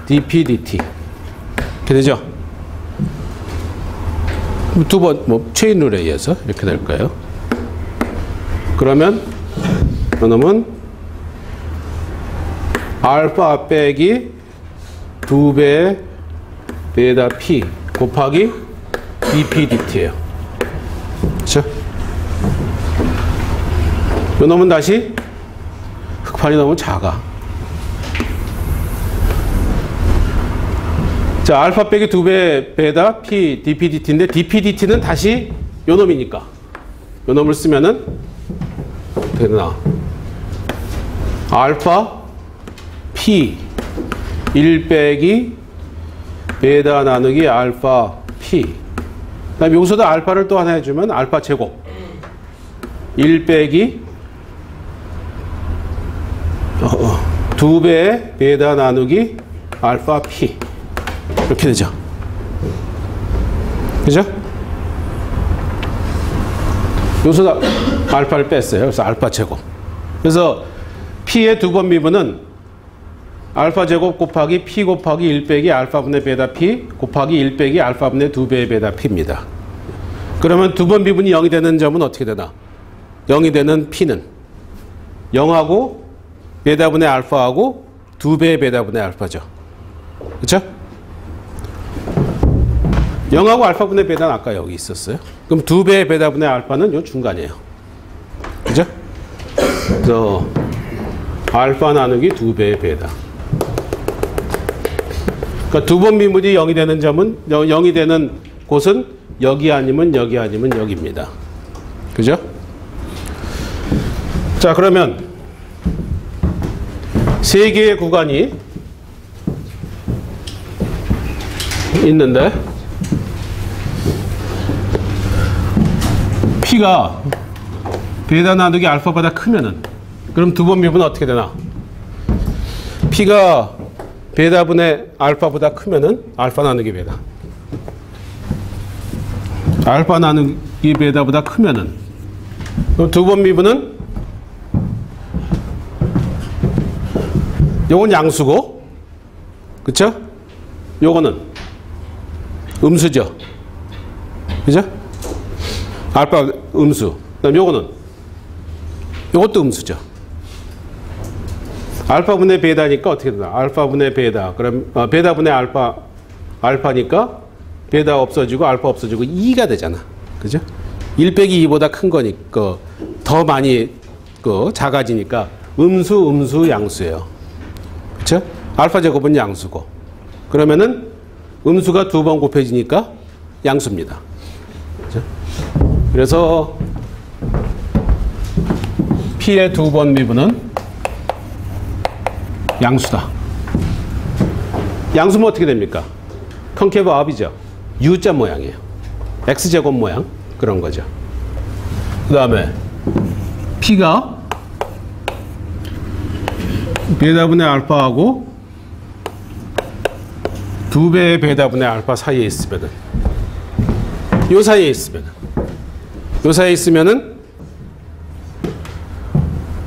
dp dt. 이렇게 되죠? 두 번, 뭐, 체인 룰에 의해서 이렇게 될까요? 그러면, 이놈은 알파 빼기 2배의 베타 p 곱하기 dp dt예요. 그렇죠? 이놈은 다시 흑판이 너무 작아. 자, 알파 빼기 2배 베타 p dp dt인데 dp dt는 다시 요 놈이니까 요 놈을 쓰면은 어떻게 되나? 알파 p 1 빼기 베타 나누기 알파 p. 그다음에 여기서도 알파를 또 하나 해주면 알파 제곱 1 빼기 2배의 베타 나누기 알파 p. 이렇게 되죠. 그죠? 여기서 알파를 뺐어요. 그래서 알파 제곱. 그래서 p의 두 번 미분은 알파 제곱 곱하기 p 곱하기 1 빼기 알파분의 베타 p 곱하기 1 빼기 알파분의 2배의 베타 p입니다. 그러면 두 번 미분이 0이 되는 점은 어떻게 되나? 0이 되는 p는 0하고 베타분의 알파하고 2배의 베타분의 알파죠. 그렇죠? 0하고 알파분의 베타는 아까 여기 있었어요. 그럼 2배의 베타분의 알파는 요 중간이에요. 그죠? 그래서 알파 나누기 2배의 베타. 그러니까 두 번 미분이 0이 되는 점은 0이 되는 곳은 여기 아니면 여기 아니면 여기입니다. 그죠? 자, 그러면 세 개의 구간이 있는데 p가 베타 나누기 알파보다 크면은 그럼 두 번 미분은 어떻게 되나? p가 베타분의 알파보다 크면은 알파 나누기 베타. 알파 나누기 베타보다 크면은 그럼 두 번 미분은 요건 양수고, 그쵸? 요거는 음수죠. 그죠? 알파 음수. 그다음 요거는 요것도 음수죠. 알파분의 베타니까 어떻게 되나? 알파분의 베타. 그럼 베타분의 알파니까 베타 없어지고 알파 없어지고 2가 되잖아. 그죠? 1 빼기 2보다 큰 거니까 더 많이 작아지니까 음수 양수예요. 그렇죠? 알파 제곱은 양수고. 그러면은 음수가 두 번 곱해지니까 양수입니다. 그렇죠? 그래서 p의 두 번 미분은 양수다. 양수면 어떻게 됩니까? 컨케이브 업이죠. U자 모양이에요. X제곱 모양 그런 거죠. 그 다음에 P가 베타분의 알파하고 2배의 베타분의 알파 사이에 있으면은 요 사이에 있으면은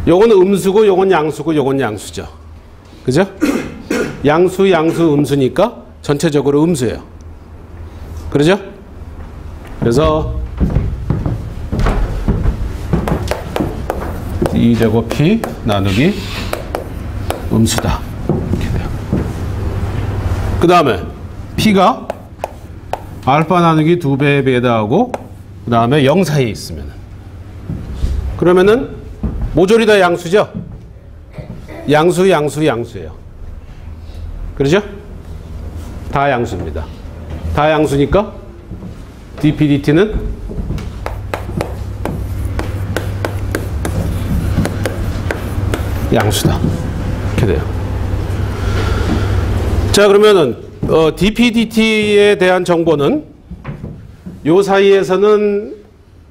요거는 음수고 요건 양수고 요건 양수죠. 그죠? 양수 음수니까 전체적으로 음수예요. 그러죠? 그래서 2제곱 P 나누기 음수다. 이렇게 돼요. 그 다음에 P가 알파 나누기 2배의 베타하고 그 다음에 0 사이에 있으면 그러면은 모조리 다 양수죠? 양수예요. 그러죠? 다 양수입니다. 다 양수니까 dp dt는 양수다. 이렇게 돼요. 자, 그러면은 dp dt에 대한 정보는 요 사이에서는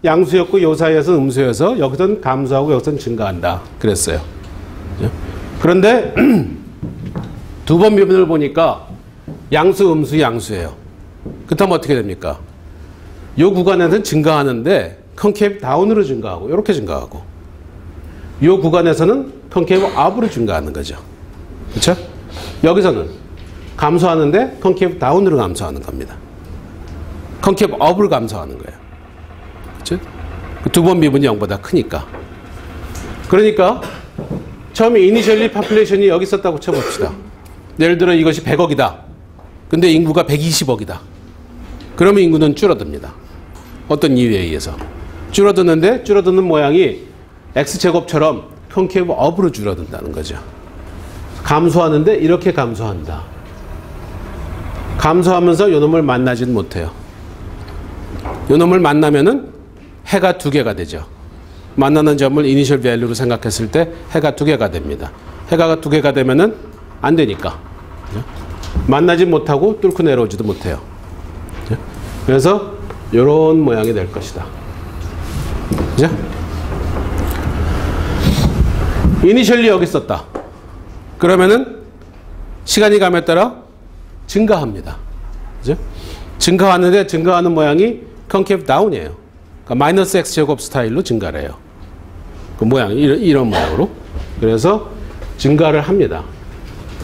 양수였고 요 사이에서는 음수여서 여기서는 감소하고 여기서는 증가한다. 그랬어요. 그런데 두 번 미분을 보니까 양수, 음수, 양수예요. 그렇다면 어떻게 됩니까? 요 구간에서는 증가하는데 컨케이브 다운으로 증가하고 이렇게 증가하고 요 구간에서는 컨케이브 업으로 증가하는 거죠. 그렇죠? 여기서는 감소하는데 컨케이브 다운으로 감소하는 겁니다. 컨케이브 업을 감소하는 거예요. 그렇죠? 두 번 미분이 0보다 크니까. 그러니까 처음에 이니셜리 파퓰레이션이 여기 있었다고 쳐봅시다. 예를 들어 이것이 100억이다. 근데 인구가 120억이다. 그러면 인구는 줄어듭니다. 어떤 이유에 의해서. 줄어드는데 줄어드는 모양이 X제곱처럼 컨케이브 업으로 줄어든다는 거죠. 감소하는데 이렇게 감소한다. 감소하면서 요놈을 만나지는 못해요. 요놈을 만나면은 해가 두 개가 되죠. 만나는 점을 이니셜 밸류로 생각했을 때 해가 두 개가 됩니다. 해가 두 개가 되면은 안 되니까. 만나지 못하고 뚫고 내려오지도 못해요. 그래서 이런 모양이 될 것이다. 그죠? 이니셜리 여기 있었다. 그러면은 시간이 감에 따라 증가합니다. 그죠? 증가하는데 증가하는 모양이 컨케이브 다운이에요. 그러니까 마이너스 X제곱 스타일로 증가를 해요. 그 모양이 이런 모양으로. 그래서 증가를 합니다.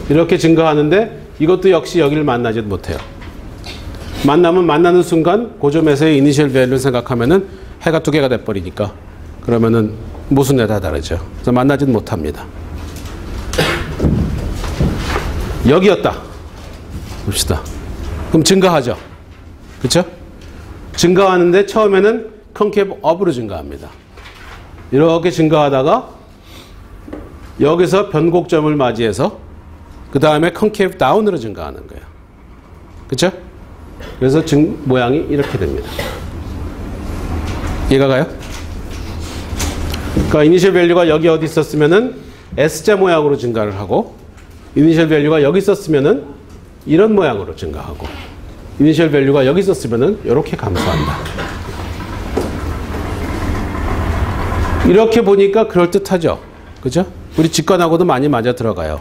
이렇게 증가하는데 이것도 역시 여기를 만나지 못해요. 만나면 만나는 순간 고점에서의 이니셜 밸류를 생각하면은 해가 두 개가 돼버리니까 그러면은 모순에 다 다르죠. 그래서 만나지는 못합니다. 여기였다. 봅시다. 그럼 증가하죠. 그렇죠? 증가하는데 처음에는 컨케이브 업으로 증가합니다. 이렇게 증가하다가 여기서 변곡점을 맞이해서 그 다음에 컨케이브 다운으로 증가하는 거예요. 그렇죠? 그래서 모양이 이렇게 됩니다. 이해가 가요? 그러니까 이니셜 밸류가 여기 어디 있었으면은 S자 모양으로 증가를 하고 이니셜 밸류가 여기 있었으면은 이런 모양으로 증가하고 이니셜 밸류가 여기 있었으면은 이렇게 감소한다. 이렇게 보니까 그럴듯하죠. 그죠? 우리 직관하고도 많이 맞아 들어가요.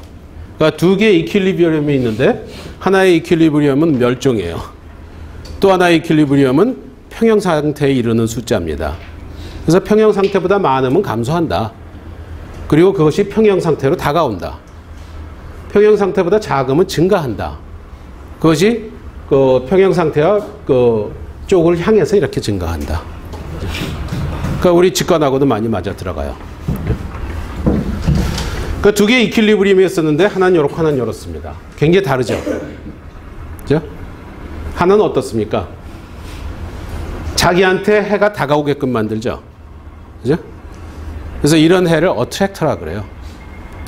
그러니까 두 개의 이퀄리브리엄이 있는데 하나의 이퀄리브리엄은 멸종이에요. 또 하나의 이퀄리브리엄은 평형 상태에 이르는 숫자입니다. 그래서 평형 상태보다 많으면 감소한다. 그리고 그것이 평형 상태로 다가온다. 평형 상태보다 작으면 증가한다. 그것이 그 평형 상태와 그 쪽을 향해서 이렇게 증가한다. 그러니까 우리 직관하고도 많이 맞아 들어가요. 그 두 개의 이퀄리브리엄이었었는데 하나는 요렇고 하나는 요렇습니다. 굉장히 다르죠. 그죠? 하나는 어떻습니까? 자기한테 해가 다가오게끔 만들죠. 그죠? 그래서 이런 해를 어트랙터라 그래요.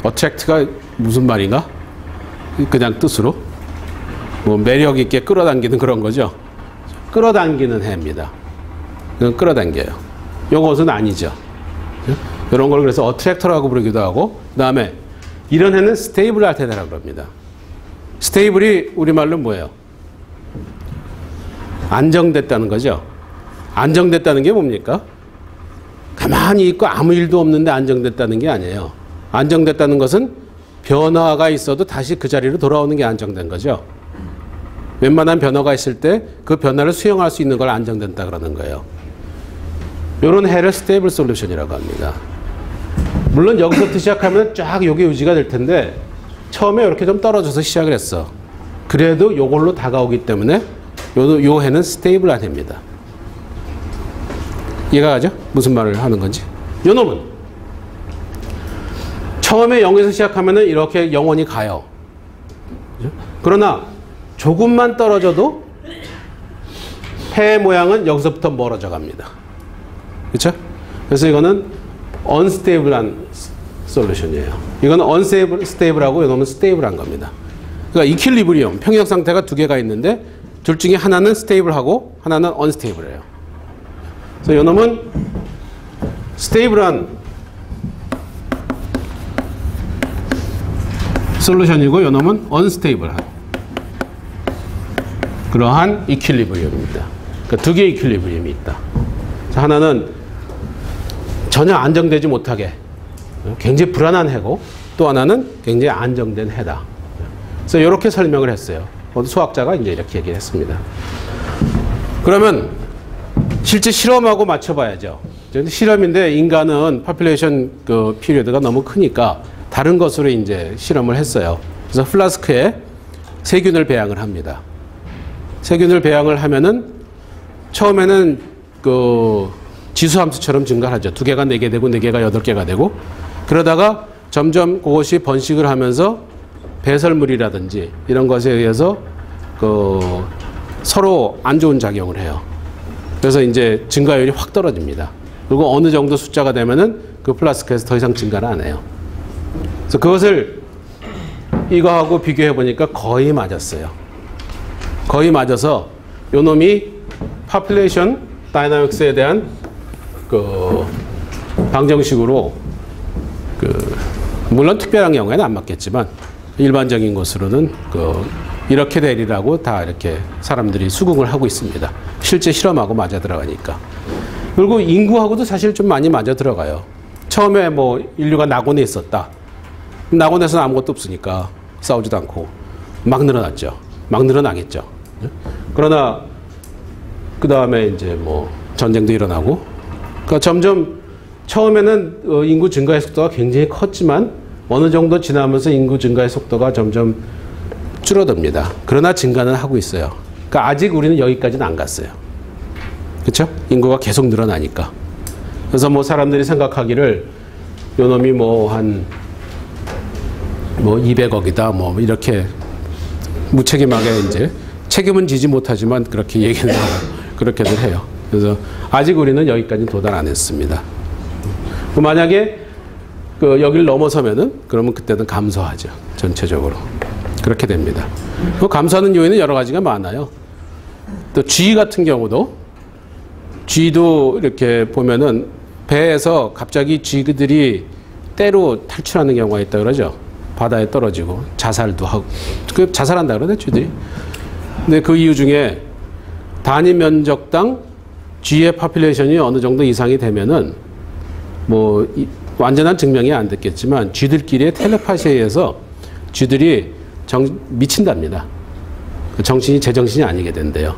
어트랙트가 무슨 말인가? 그냥 뜻으로 뭐 매력 있게 끌어당기는 그런 거죠. 끌어당기는 해입니다. 그건 끌어당겨요. 요것은 아니죠. 이런 걸 그래서 어트랙터라고 부르기도 하고, 그 다음에 이런 해는 스테이블 알테나라고 합니다. 스테이블이 우리말로 뭐예요? 안정됐다는 거죠. 안정됐다는 게 뭡니까? 가만히 있고 아무 일도 없는데 안정됐다는 게 아니에요. 안정됐다는 것은 변화가 있어도 다시 그 자리로 돌아오는 게 안정된 거죠. 웬만한 변화가 있을 때 그 변화를 수용할 수 있는 걸 안정된다 그러는 거예요. 이런 해를 스테이블 솔루션이라고 합니다. 물론 여기서부터 시작하면 쫙 요게 유지가 될 텐데 처음에 이렇게 좀 떨어져서 시작을 했어. 그래도 요걸로 다가오기 때문에 요 해는 스테이블한 해입니다. 이해가 가죠? 무슨 말을 하는 건지. 요 놈은 처음에 0에서 시작하면은 이렇게 영원히 가요. 그러나 조금만 떨어져도 해 모양은 여기서부터 멀어져 갑니다. 그렇죠? 그래서 이거는 unstable한 솔루션이에요. 이건 unstable하고 이거는 stable한 겁니다. 그러니까 이퀄리브리엄, 평형 상태가 두 개가 있는데 둘 중에 하나는 stable하고 하나는 unstable예요. 그래서 이 놈은 stable한 솔루션이고 이 놈은 unstable한 그러한 이퀄리브리엄입니다. 그러니까 두 개의 이퀄리브리엄이 있다. 하나는 전혀 안정되지 못하게 굉장히 불안한 해고 또 하나는 굉장히 안정된 해다. 그래서 이렇게 설명을 했어요. 수학자가 이제 이렇게 얘기를 했습니다. 그러면 실제 실험하고 맞춰봐야죠. 실험인데 인간은 파퓰레이션 그 피리어드가 너무 크니까 다른 것으로 이제 실험을 했어요. 그래서 플라스크에 세균을 배양을 합니다. 세균을 배양을 하면은 처음에는 그 지수함수처럼 증가하죠. 2개가 4개 되고 4개가 8개가 되고 그러다가 점점 그것이 번식을 하면서 배설물이라든지 이런 것에 의해서 그 서로 안 좋은 작용을 해요. 그래서 이제 증가율이 확 떨어집니다. 그리고 어느 정도 숫자가 되면은 그 플라스크에서 더 이상 증가를 안 해요. 그래서 그것을 이거하고 비교해 보니까 거의 맞았어요. 거의 맞아서 요 놈이 파퓰레이션 다이나믹스에 대한 그 방정식으로 그 물론 특별한 경우에는 안 맞겠지만 일반적인 것으로는 그 이렇게 되리라고 다 이렇게 사람들이 수긍을 하고 있습니다. 실제 실험하고 맞아 들어가니까. 그리고 인구하고도 사실 좀 많이 맞아 들어가요. 처음에 뭐 인류가 낙원에 있었다. 낙원에서는 아무것도 없으니까 싸우지도 않고 막 늘어났죠. 막 늘어나겠죠. 그러나 그 다음에 이제 뭐 전쟁도 일어나고 그러니까 점점 처음에는 인구 증가의 속도가 굉장히 컸지만 어느 정도 지나면서 인구 증가의 속도가 점점 줄어듭니다. 그러나 증가는 하고 있어요. 그러니까 아직 우리는 여기까지는 안 갔어요. 그렇죠? 인구가 계속 늘어나니까. 그래서 뭐 사람들이 생각하기를 요 놈이 뭐 한 뭐 200억이다 뭐 이렇게 무책임하게 이제 책임은 지지 못하지만 그렇게 얘기는 하고 그렇게들 해요. 그래서 아직 우리는 여기까지 도달 안 했습니다. 만약에 그 여기를 넘어서면은 그러면 그때는 감소하죠. 전체적으로. 그렇게 됩니다. 그 감소하는 요인은 여러 가지가 많아요. 또 쥐 같은 경우도 쥐도 이렇게 보면은 배에서 갑자기 쥐들이 때로 탈출하는 경우가 있다 그러죠. 바다에 떨어지고 자살도 하고 그 자살한다 그러네 쥐들이. 근데 그 이유 중에 단위 면적당 쥐의 파퓰레이션이 어느 정도 이상이 되면은 뭐 완전한 증명이 안 됐겠지만 쥐들끼리의 텔레파시에 의해서 쥐들이 미친답니다. 정신이 제정신이 아니게 된대요.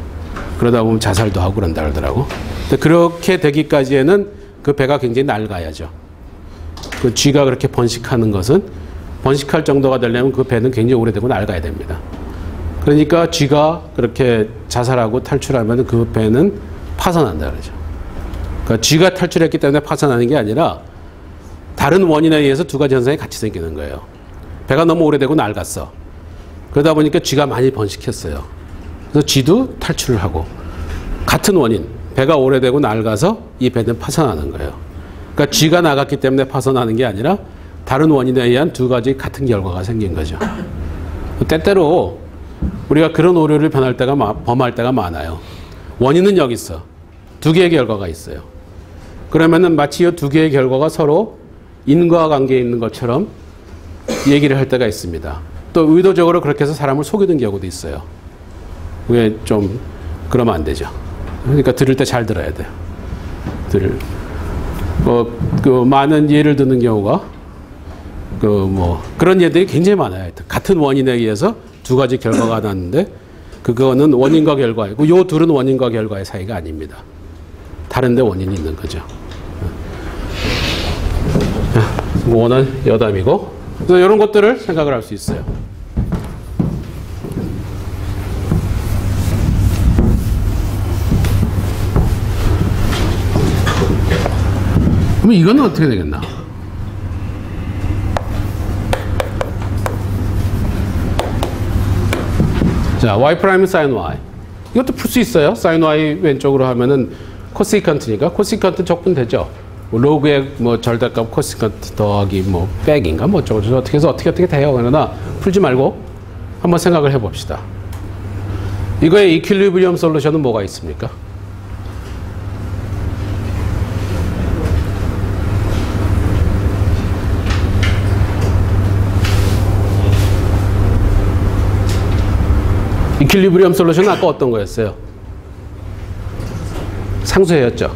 그러다 보면 자살도 하고 그런다 그러더라고. 근데 그렇게 되기까지에는 그 배가 굉장히 낡아야죠. 그 쥐가 그렇게 번식하는 것은 번식할 정도가 되려면 그 배는 굉장히 오래되고 낡아야 됩니다. 그러니까 쥐가 그렇게 자살하고 탈출하면 그 배는 파산한다 그러죠. 그러니까 쥐가 탈출했기 때문에 파산하는 게 아니라 다른 원인에 의해서 두 가지 현상이 같이 생기는 거예요. 배가 너무 오래되고 낡았어. 그러다 보니까 쥐가 많이 번식했어요. 그래서 쥐도 탈출을 하고 같은 원인, 배가 오래되고 낡아서 이 배는 파산하는 거예요. 그러니까 쥐가 나갔기 때문에 파산하는 게 아니라 다른 원인에 의한 두 가지 같은 결과가 생긴 거죠. 때때로 우리가 그런 오류를 범할 때가 많아요. 원인은 여기 있어. 두 개의 결과가 있어요. 그러면은 마치 이 두 개의 결과가 서로 인과관계에 있는 것처럼 얘기를 할 때가 있습니다. 또 의도적으로 그렇게 해서 사람을 속이는 경우도 있어요. 그게 좀 그러면 안 되죠. 그러니까 들을 때 잘 들어야 돼요. 그 많은 예를 드는 경우가 그런 예들이 굉장히 많아요. 같은 원인에 의해서 두 가지 결과가 났는데 그거는 원인과 결과이고 요 둘은 원인과 결과의 사이가 아닙니다. 다른데 원인이 있는 거죠. 오늘 여담이고 그래서 이런 것들을 생각을 할 수 있어요. 그럼 이거는 어떻게 되겠나? 자, y 프라임 sin y. 이것도 풀 수 있어요. sin y 왼쪽으로 하면은 코시컨트니까 코시컨트 적분 되죠. 뭐 로그의 뭐 절대값 코시컨트 더하기 뭐 백인가 뭐 어쩌고 어떻게 해서 어떻게 돼요. 그러나 풀지 말고 한번 생각을 해봅시다. 이거의 이퀄리브리엄 솔루션은 뭐가 있습니까? 이퀄리브리엄 솔루션은 아까 어떤 거였어요? 상수해였죠.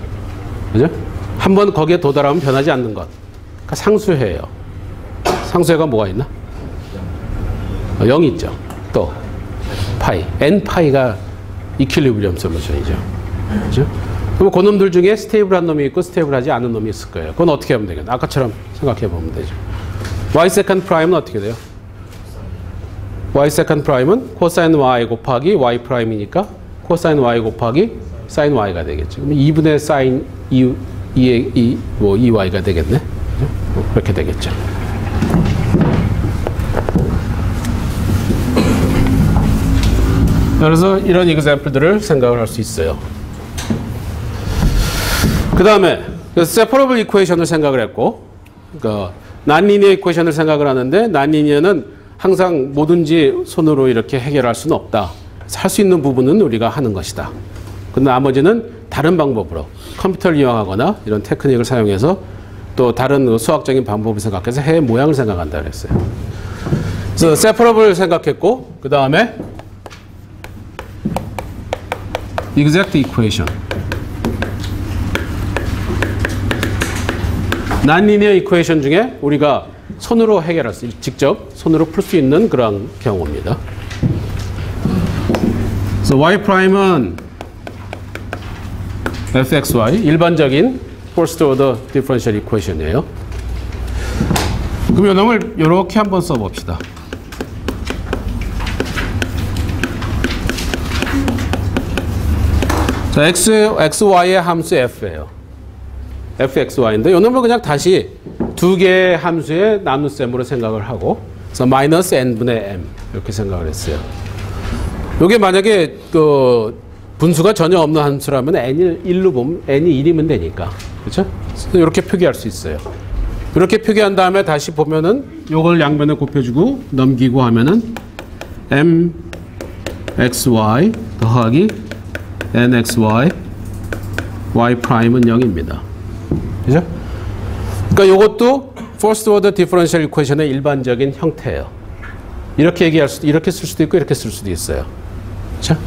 그죠? 한번 거기에 도달하면 변하지 않는 것. 그러니까 상수해예요. 상수해가 뭐가 있나? 0이 있죠. 또 파이, n 파이가 이퀄리브리엄 솔루션이죠. 그죠? 그럼 그놈들 중에 스테이블한 놈이 있고 스테이블하지 않은 놈이 있을 거예요. 그건 어떻게 하면 되겠나? 아까처럼 생각해 보면 되죠. y 세컨드 프라임은 어떻게 돼요? y 세컨드 프라임은 코사인 y 곱하기 y 프라임이니까 코사인 y 곱하기 사인 y가 되겠죠. 그럼 2분의 사인 2y가 되겠네. 뭐 그렇게 되겠죠. 그래서 이런 example들을 생각을 할 수 있어요. 그 다음에 separable equation을 생각을 했고, 그러니까 non-linear equation을 생각을 하는데 non-linear는 항상 뭐든지 손으로 이렇게 해결할 수는 없다. 할 수 있는 부분은 우리가 하는 것이다. 근데 나머지는 다른 방법으로 컴퓨터를 이용하거나 이런 테크닉을 사용해서 또 다른 수학적인 방법을 생각해서 해의 모양을 생각한다 그랬어요. 그래서 separable을 생각했고, 그 다음에 exact equation. non-linear equation 중에 우리가 손으로 해결할 수, 직접 손으로 풀 수 있는 그런 경우입니다. 그래서 y''은 fxy, 일반적인 first order differential equation이에요. 그럼 이놈을 이렇게 한번 써봅시다. 자, xy의 함수 f예요. fxy인데 이놈을 그냥 다시 두 개의 함수의 나눗셈으로 생각을 하고, 그래서 마이너스 n분의 m 이렇게 생각을 했어요. 이게 만약에 그 분수가 전혀 없는 함수라면 n을 1로 보면 n이 1이면 되니까, 그렇죠? 이렇게 표기할 수 있어요. 이렇게 표기한 다음에 다시 보면은 이걸 양면에 곱해주고 넘기고 하면은 mxy 더하기 nxy y 프라임은 0입니다. 그죠? 그러니까 이것도 first order differential equation의 일반적인 형태예요. 이렇게 얘기할 수도, 이렇게 쓸 수도 있고 이렇게 쓸 수도 있어요. 그렇죠?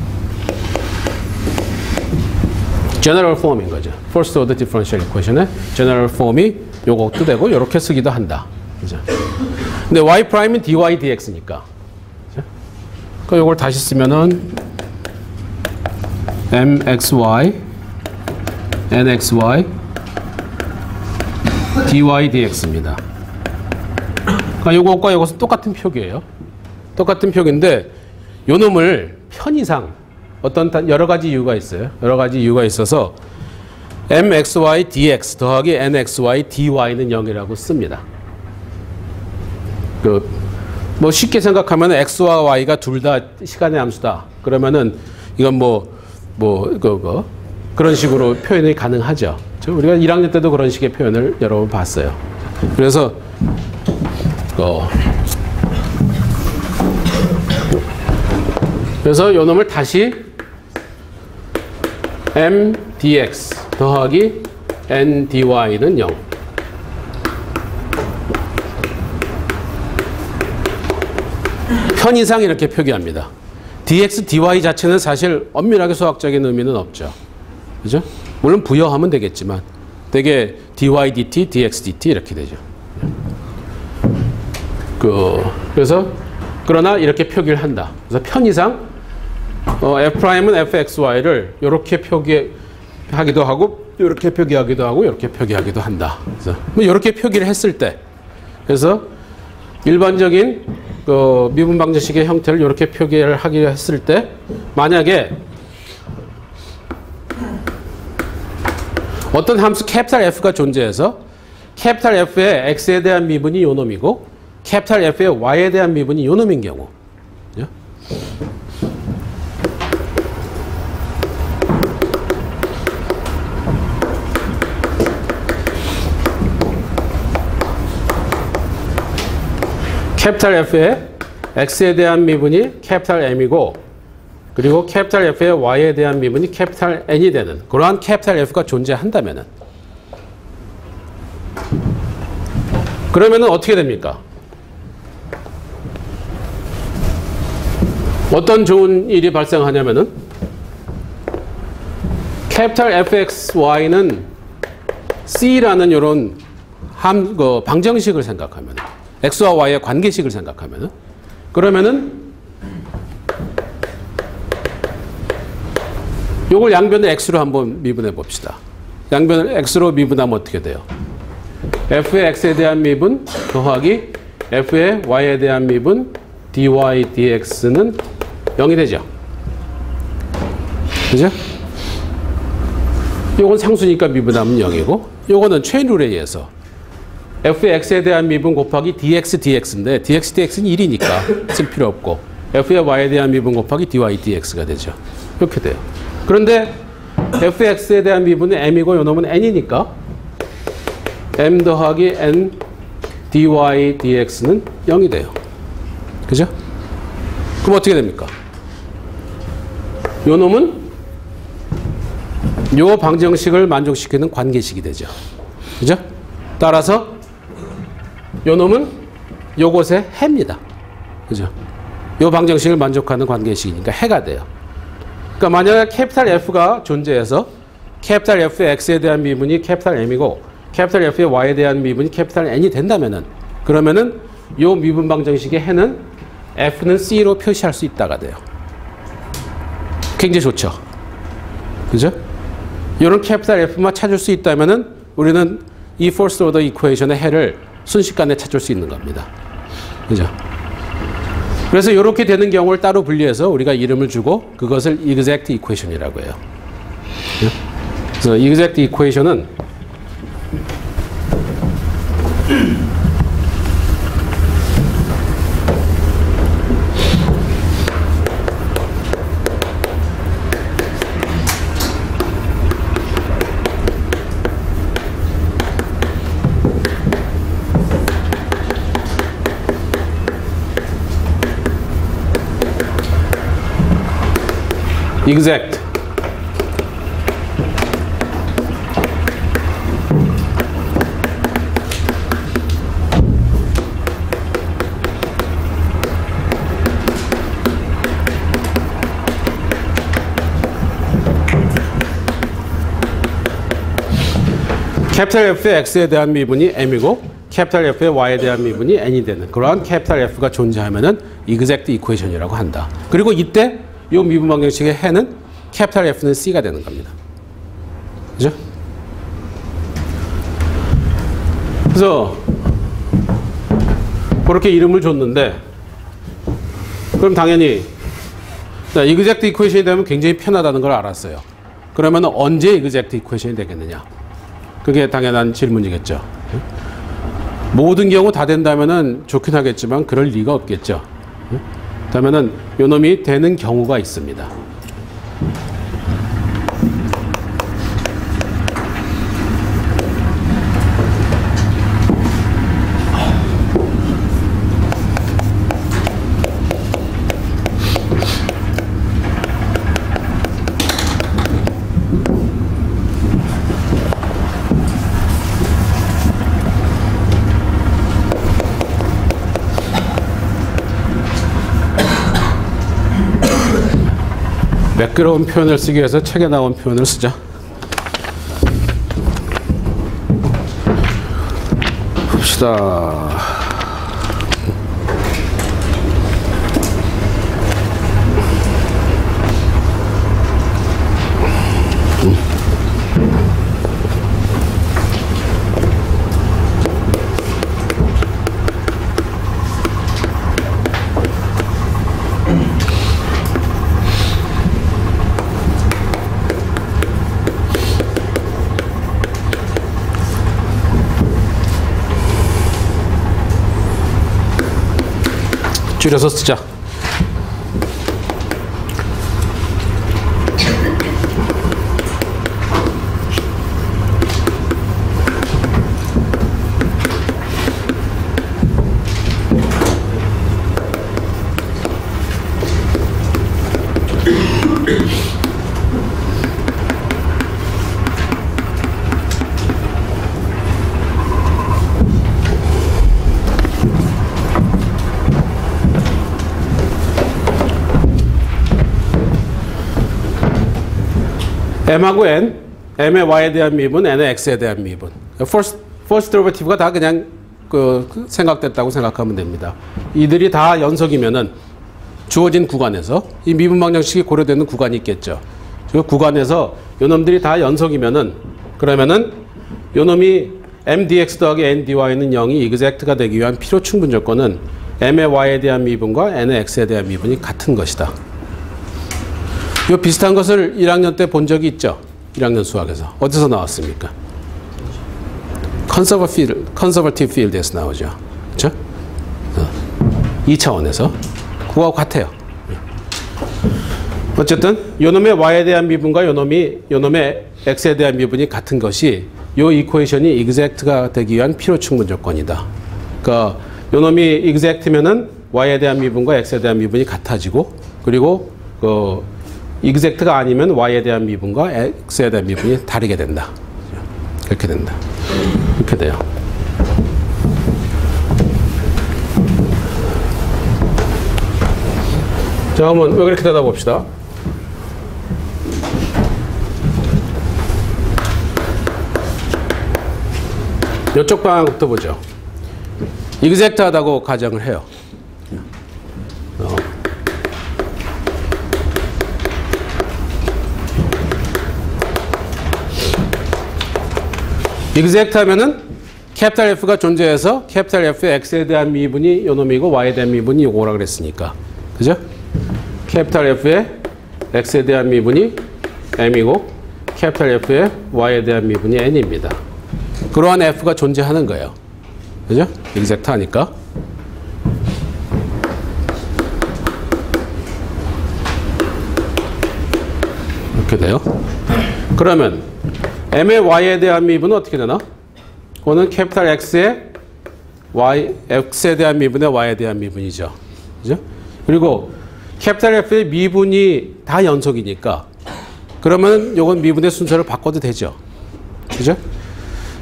general form인 거죠. first order differential equation의 general form이 요것도 되고 이렇게 쓰기도 한다. 그죠? 근데 y 프라임은 dy dx니까. 그죠? 그러니까 요걸 다시 쓰면은 mxy nxy dy dx입니다. 그러니까 요것과 요것은 똑같은 표기예요. 똑같은 표기인데 요 놈을 편의상 어떤 여러 가지 이유가 있어요. 여러 가지 이유가 있어서 mxy dx 더하기 nxy dy는 0이라고 씁니다. 뭐 쉽게 생각하면 x와 y가 둘 다 시간의 함수다. 그러면은 이건 그런 식으로 표현이 가능하죠. 우리가 1학년 때도 그런 식의 표현을 여러 번 봤어요. 그래서 요 놈을 다시 m dx 더하기 n dy는 0. 편의상 이렇게 표기합니다. dx, dy 자체는 사실 엄밀하게 수학적인 의미는 없죠. 그죠? 물론 부여하면 되겠지만 되게 dy dt, dx dt 이렇게 되죠. 그래서 그러나 이렇게 표기를 한다. 그래서 편의상 f'은 fxy를 이렇게 표기하기도 하고 이렇게 표기하기도 하고 이렇게 표기하기도 한다. 그래서 이렇게 표기를 했을 때, 그래서 일반적인 미분 방정식의 형태를 이렇게 표기를 하기로 했을 때, 만약에 어떤 함수 캐피탈 F가 존재해서 캐피탈 F의 X에 대한 미분이 요 놈이고 캐피탈 F의 Y에 대한 미분이 요 놈인 경우, 캐피탈 F의 X에 대한 미분이 캐피탈 M이고 그리고 캐피탈 F의 Y에 대한 미분이 캐피탈 N이 되는 그러한 캐피탈 F가 존재한다면은 그러면은 어떻게 됩니까? 어떤 좋은 일이 발생하냐면은 캐피탈 fxy는 c라는 이런 방정식을 생각하면 x와 y의 관계식을 생각하면 그러면은 요걸 양변을 x로 한번 미분해 봅시다. 양변을 x로 미분하면 어떻게 돼요? f의 x에 대한 미분 더하기 f의 y에 대한 미분 dy dx는 0이 되죠. 그죠? 요건 상수니까 미분하면 0이고 요거는 체인 룰에 의해서 f의 x에 대한 미분 곱하기 dx dx인데 dx dx는 1이니까 쓸 필요 없고 f의 y에 대한 미분 곱하기 dy dx가 되죠. 이렇게 돼요. 그런데 f의 x에 대한 미분은 m이고 요 놈은 n이니까 m 더하기 n dy dx는 0이 돼요. 그죠? 그럼 어떻게 됩니까? 요 놈은 요 방정식을 만족시키는 관계식이 되죠. 그죠? 따라서 요 놈은 요것의 해입니다. 그죠? 요 방정식을 만족하는 관계식이니까 해가 돼요. 그러니까 만약에 캐피탈 F가 존재해서 캐피탈 F의 X에 대한 미분이 캐피탈 M이고 캐피탈 F의 Y에 대한 미분이 캐피탈 N이 된다면은 그러면은 요 미분 방정식의 해는 F는 C로 표시할 수 있다가 돼요. 굉장히 좋죠. 그죠? 이런 캐피탈 F만 찾을 수 있다면은 우리는 이 퍼스트 오더 이퀘이션의 해를 순식간에 찾을 수 있는 겁니다. 그죠? 그래서 이렇게 되는 경우를 따로 분리해서 우리가 이름을 주고 그것을 exact equation이라고 해요. 그래서 exact equation은 exact 캐피탈 F의 X에 대한 미분이 M이고 캐피탈 F의 Y에 대한 미분이 N이 되는 그러한 캐피탈 F가 존재하면은 exact equation이라고 한다. 그리고 이때 이 미분 방정식의 해는 캐피탈 F는 C가 되는 겁니다. 그죠? 그래서 그렇게 이름을 줬는데 그럼 당연히 exact equation이 되면 굉장히 편하다는 걸 알았어요. 그러면 언제 exact equation이 되겠느냐? 그게 당연한 질문이겠죠. 모든 경우 다 된다면은 좋긴 하겠지만 그럴 리가 없겠죠. 그러면은 요 놈이 되는 경우가 있습니다. 매끄러운 표현을 쓰기 위해서 책에 나온 표현을 쓰자. 봅시다. 줄여서 쓰자. m하고 n, m의 y에 대한 미분, n의 x에 대한 미분. first derivative가 다 그냥 생각됐다고 생각하면 됩니다. 이들이 다 연속이면은 주어진 구간에서 이 미분 방정식이 고려되는 구간이 있겠죠. 그 구간에서 요놈들이 다 연속이면은 그러면은 요놈이 m dx 더하기 n dy는 0이 exact가 되기 위한 필요 충분 조건은 m의 y에 대한 미분과 n의 x에 대한 미분이 같은 것이다. 이 비슷한 것을 1학년 때 본 적이 있죠. 1학년 수학에서. 어디서 나왔습니까? conservative field에서 나오죠. 그렇죠? 2차원에서. 그거하고 같아요. 어쨌든 요놈의 y에 대한 미분과 요놈의 x에 대한 미분이 같은 것이 요 이퀘이션이 exact가 되기 위한 필요 충분 조건이다. 그러니까 요놈이 exact면은 y에 대한 미분과 x에 대한 미분이 같아지고 그리고 exact가 아니면 y에 대한 미분과 x에 대한 미분이 다르게 된다. 그렇게 된다. 이렇게 돼요. 자, 한번 왜 그렇게 되다 봅시다. 이쪽 방향부터 보죠. exact하다고 가정을 해요. exact 하면은 캐피탈 F가 존재해서 캐피탈 F의 X에 대한 미분이 요놈이고 Y에 대한 미분이 요거라 그랬으니까. 그죠? 캐피탈 F의 X에 대한 미분이 M이고 캐피탈 F의 Y에 대한 미분이 N입니다. 그러한 F가 존재하는 거예요. 그죠? exact 하니까. 이렇게 돼요. 그러면 M의 Y에 대한 미분은 어떻게 되나? 그거는 캐피탈 X의 X에 대한 미분의 Y에 대한 미분이죠. 그죠? 그리고 캐피탈 F의 미분이 다 연속이니까 그러면 요건 미분의 순서를 바꿔도 되죠. 그죠?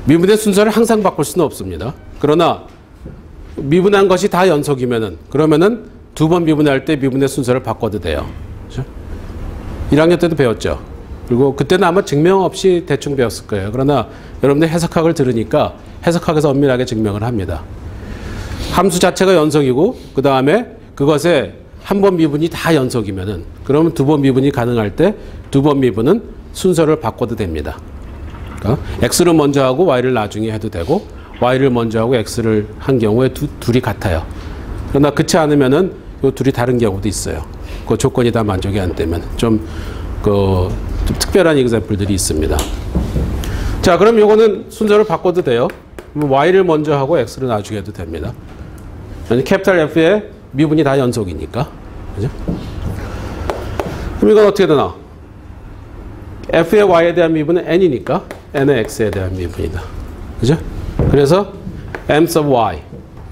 미분의 순서를 항상 바꿀 수는 없습니다. 그러나 미분한 것이 다 연속이면은 그러면은 두 번 미분할 때 미분의 순서를 바꿔도 돼요. 그죠? 1학년 때도 배웠죠. 그리고 그때는 아마 증명 없이 대충 배웠을 거예요. 그러나 여러분들 해석학을 들으니까 해석학에서 엄밀하게 증명을 합니다. 함수 자체가 연속이고 그 다음에 그것에 한 번 미분이 다 연속이면은 그러면 두 번 미분이 가능할 때 두 번 미분은 순서를 바꿔도 됩니다. 그러니까 x를 먼저 하고 y를 나중에 해도 되고 y를 먼저 하고 x를 한 경우에 둘이 같아요. 그러나 그렇지 않으면은 이 둘이 다른 경우도 있어요. 그 조건이 다 만족이 안 되면 좀 특별한 example들이 있습니다. 자, 그럼 요거는 순서를 바꿔도 돼요. y를 먼저 하고 x를 나중에 해도 됩니다. 캐피탈 F의 미분이 다 연속이니까. 그죠? 그럼 이건 어떻게 되나? F의 y에 대한 미분은 n이니까 n의 x에 대한 미분이다. 그죠? 그래서 m sub y,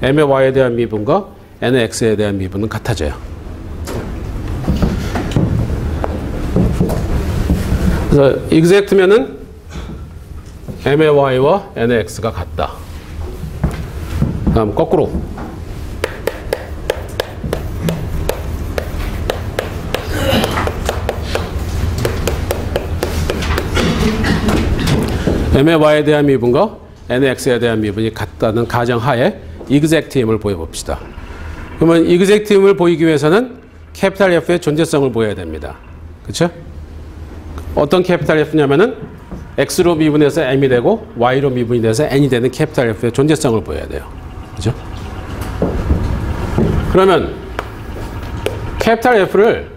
m의 y에 대한 미분과 n의 x에 대한 미분은 같아져요. 그래서 exact면은 m의 y와 n의 x가 같다. 다음 거꾸로. m의 y에 대한 미분과 n의 x에 대한 미분이 같다는 가정하에 exact임을 보여봅시다. 그러면 exact임을 보이기 위해서는 캐피탈 F의 존재성을 보여야 됩니다. 그렇죠? 어떤 캐피탈 F냐면은 X로 미분해서 M이 되고 Y로 미분이 돼서 N이 되는 캐피탈 F의 존재성을 보여야 돼요. 그죠? 그러면 캐피탈 F를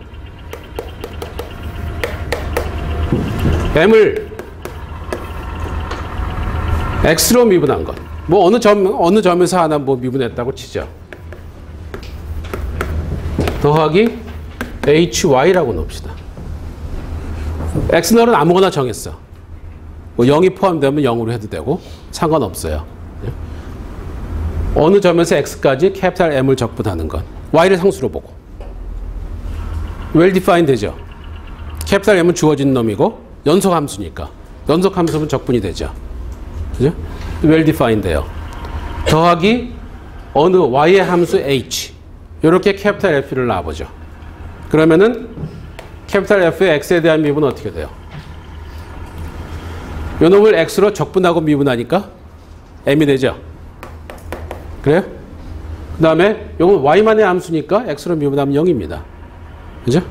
M을 X로 미분한 것. 뭐 어느 점에서 하나 뭐 미분했다고 치죠. 더하기 HY라고 놓읍시다. X는 아무거나 정했어. 뭐 0이 포함되면 0으로 해도 되고 상관없어요. 어느 점에서 X까지 캐피탈 M을 적분하는 것. Y를 상수로 보고. well defined 되죠. 캐피탈 M은 주어진 놈이고 연속 함수니까. 연속 함수면 적분이 되죠. 그죠? well defined 돼요. 더하기 어느 Y의 함수 H. 이렇게 캐피탈 F를 놔보죠. 그러면은 캐피탈 F의 X에 대한 미분은 어떻게 돼요? 요 놈을 x로 적분하고 미분하니까 m이 되죠. 그래요? 그 다음에 요건 y만의 함수니까 x로 미분하면 0입니다. 그죠?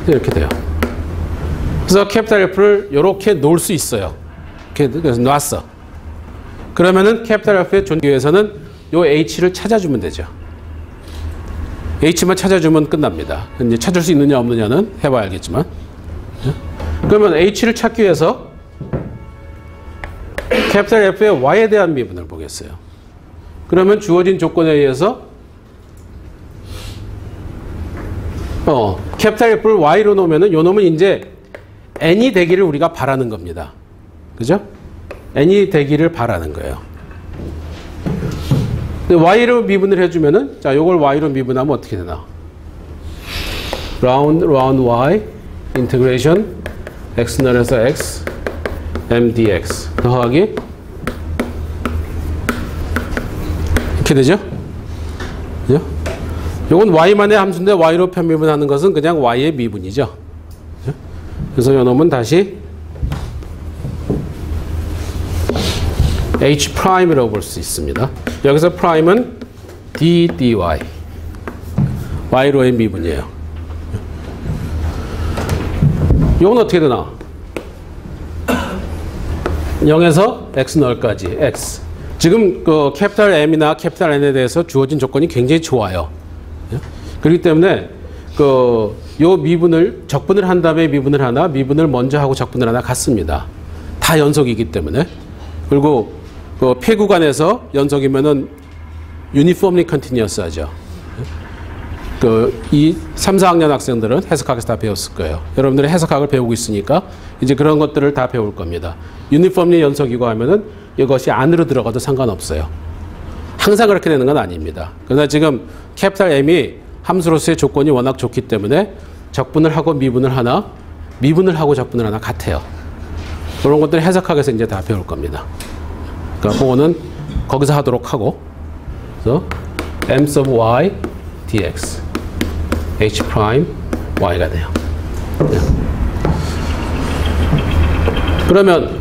이렇게 돼요. 그래서 캐피탈 F를 이렇게 놓을 수 있어요. 그래서 놨어. 그러면은 캐피탈 F의 존재에서는 요 H를 찾아주면 되죠. H만 찾아주면 끝납니다. 이제 찾을 수 있느냐 없느냐는 해봐야 알겠지만. 그러면 H를 찾기 위해서 캐피탈 F의 Y에 대한 미분을 보겠어요. 그러면 주어진 조건에 의해서 캐피탈 F를 Y로 놓으면은 요 놈은 이제 N이 되기를 우리가 바라는 겁니다. 그죠? N이 되기를 바라는 거예요. Y로 미분을 해주면은, 자, 요걸 Y로 미분하면 어떻게 되나? round Y, integration, x0에서 x, m dx 더하기, 이렇게 되죠? 그죠? 요건 Y만의 함수인데 Y로 편미분하는 것은 그냥 Y의 미분이죠. 그죠? 그래서 요 놈은 다시 H 프라임이라고 볼 수 있습니다. 여기서 프라임은 d dy y로의 미분이에요. 이건 어떻게 되나? 0에서 x0까지 x. 지금 그 캐피탈 M이나 캐피탈 N에 대해서 주어진 조건이 굉장히 좋아요. 그렇기 때문에 요 미분을 적분을 한 다음에 미분을 하나, 미분을 먼저 하고 적분을 하나 같습니다. 다 연속이기 때문에. 그리고 그 폐 구간에서 연속이면은 유니폼리 컨티뉴어스 하죠. 이 3, 4학년 학생들은 해석학에서 다 배웠을 거예요. 여러분들이 해석학을 배우고 있으니까 이제 그런 것들을 다 배울 겁니다. 유니폼리 연속이고 하면은 이것이 안으로 들어가도 상관없어요. 항상 그렇게 되는 건 아닙니다. 그러나 지금 캐피탈 M이 함수로서의 조건이 워낙 좋기 때문에 적분을 하고 미분을 하나, 미분을 하고 적분을 하나 같아요. 그런 것들을 해석학에서 이제 다 배울 겁니다. 그러니까 그거는 거기서 하도록 하고, 그래서 m sub y dx h 프라임 y가 돼요. 네. 그러면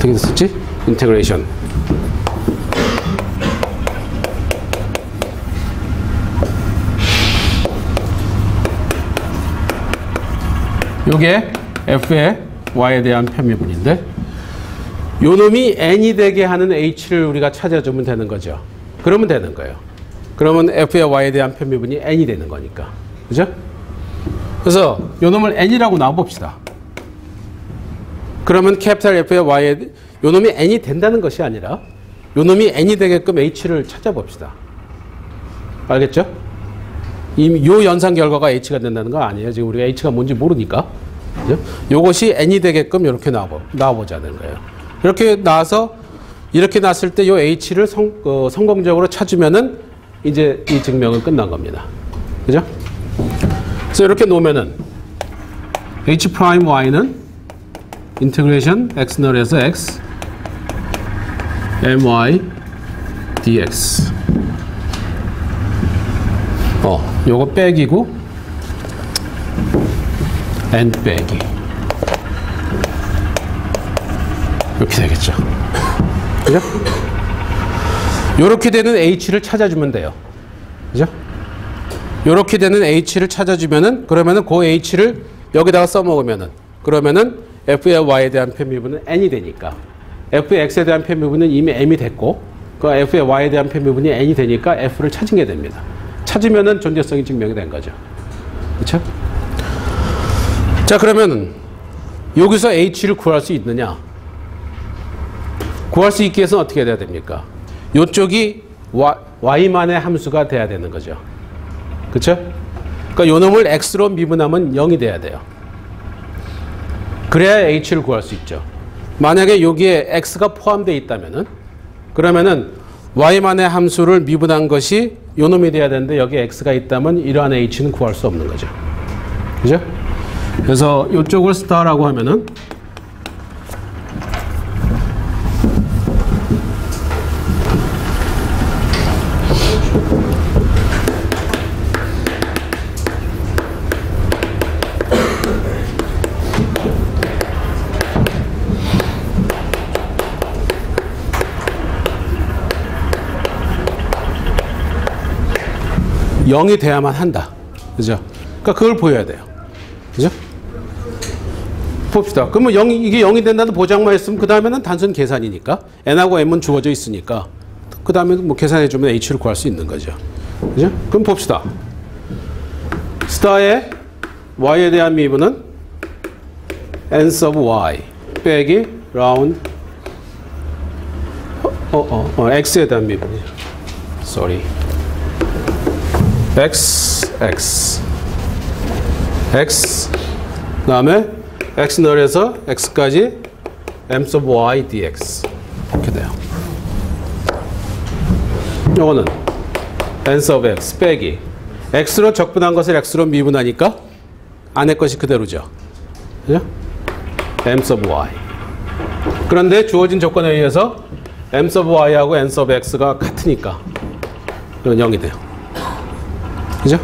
어떻게 됐었지? 인테그레이션. 요게 f의 y에 대한 편미분인데 요 놈이 n이 되게 하는 h를 우리가 찾아주면 되는 거죠. 그러면 되는 거예요. 그러면 f의 y에 대한 편미분이 n이 되는 거니까. 그죠? 그래서 요 놈을 n이라고 놔봅시다. 그러면 캐피탈 f의 y에 요 놈이 n이 된다는 것이 아니라 요 놈이 n이 되게끔 h를 찾아봅시다. 알겠죠? 이미 요 연산 결과가 h가 된다는 거 아니에요. 지금 우리가 h가 뭔지 모르니까. 그죠? 요것이 n이 되게끔 이렇게 나와보자는 거예요. 이렇게 나와서 이렇게 났을 때 요 h를 성공적으로 찾으면은 이제 이 증명은 끝난 겁니다. 그죠? 그래서 이렇게 놓으면은 h 프라임 y는 인테그레이션 x0에서 x my dx. 요거 빼기고 n 빼기 이렇게 되겠죠. 그죠? 요렇게 되는 h를 찾아주면 돼요. 그죠? 요렇게 되는 h를 찾아주면은 그러면은 그 h를 여기다가 써먹으면은 그러면은 f의 y에 대한 편미분은 n이 되니까 f의 x에 대한 편미분은 이미 m이 됐고 그 f의 y에 대한 편미분이 n이 되니까 f를 찾은 게 됩니다. 찾으면은 존재성이 증명이 된 거죠. 그렇죠? 자, 그러면 여기서 h를 구할 수 있느냐? 구할 수 있기 위해서는 어떻게 돼야 됩니까? 이쪽이 y만의 함수가 돼야 되는 거죠. 그렇죠? 그러니까 요 놈을 x로 미분하면 0이 돼야 돼요. 그래야 h를 구할 수 있죠. 만약에 여기에 x가 포함되어 있다면은 그러면은 y만의 함수를 미분한 것이 요 놈이 돼야 되는데 여기에 x가 있다면 이러한 h는 구할 수 없는 거죠. 그죠? 그래서 이쪽을 스타라고 하면은 0이 돼야만 한다. 그죠? 그러니까 그걸 보여야 돼요. 그죠? 봅시다. 그러면 이게 0이 된다는 보장만 했으면 그 다음에는 단순 계산이니까 n하고 m은 주어져 있으니까 그 다음에 뭐 계산해주면 h를 구할 수 있는 거죠. 그죠? 그럼 봅시다. 스타의 y에 대한 미분은 n sub y 빼기 round x에 대한 미분이에요. sorry. x 그 다음에 x 널에서 x까지 m sub y dx 이렇게 돼요. 요거는 n sub x 빼기 x로 적분한 것을 x로 미분하니까 안에 것이 그대로죠. 그죠? m sub y. 그런데 주어진 조건에 의해서 m sub y하고 n sub x가 같으니까 이건 0이 돼요. 그죠?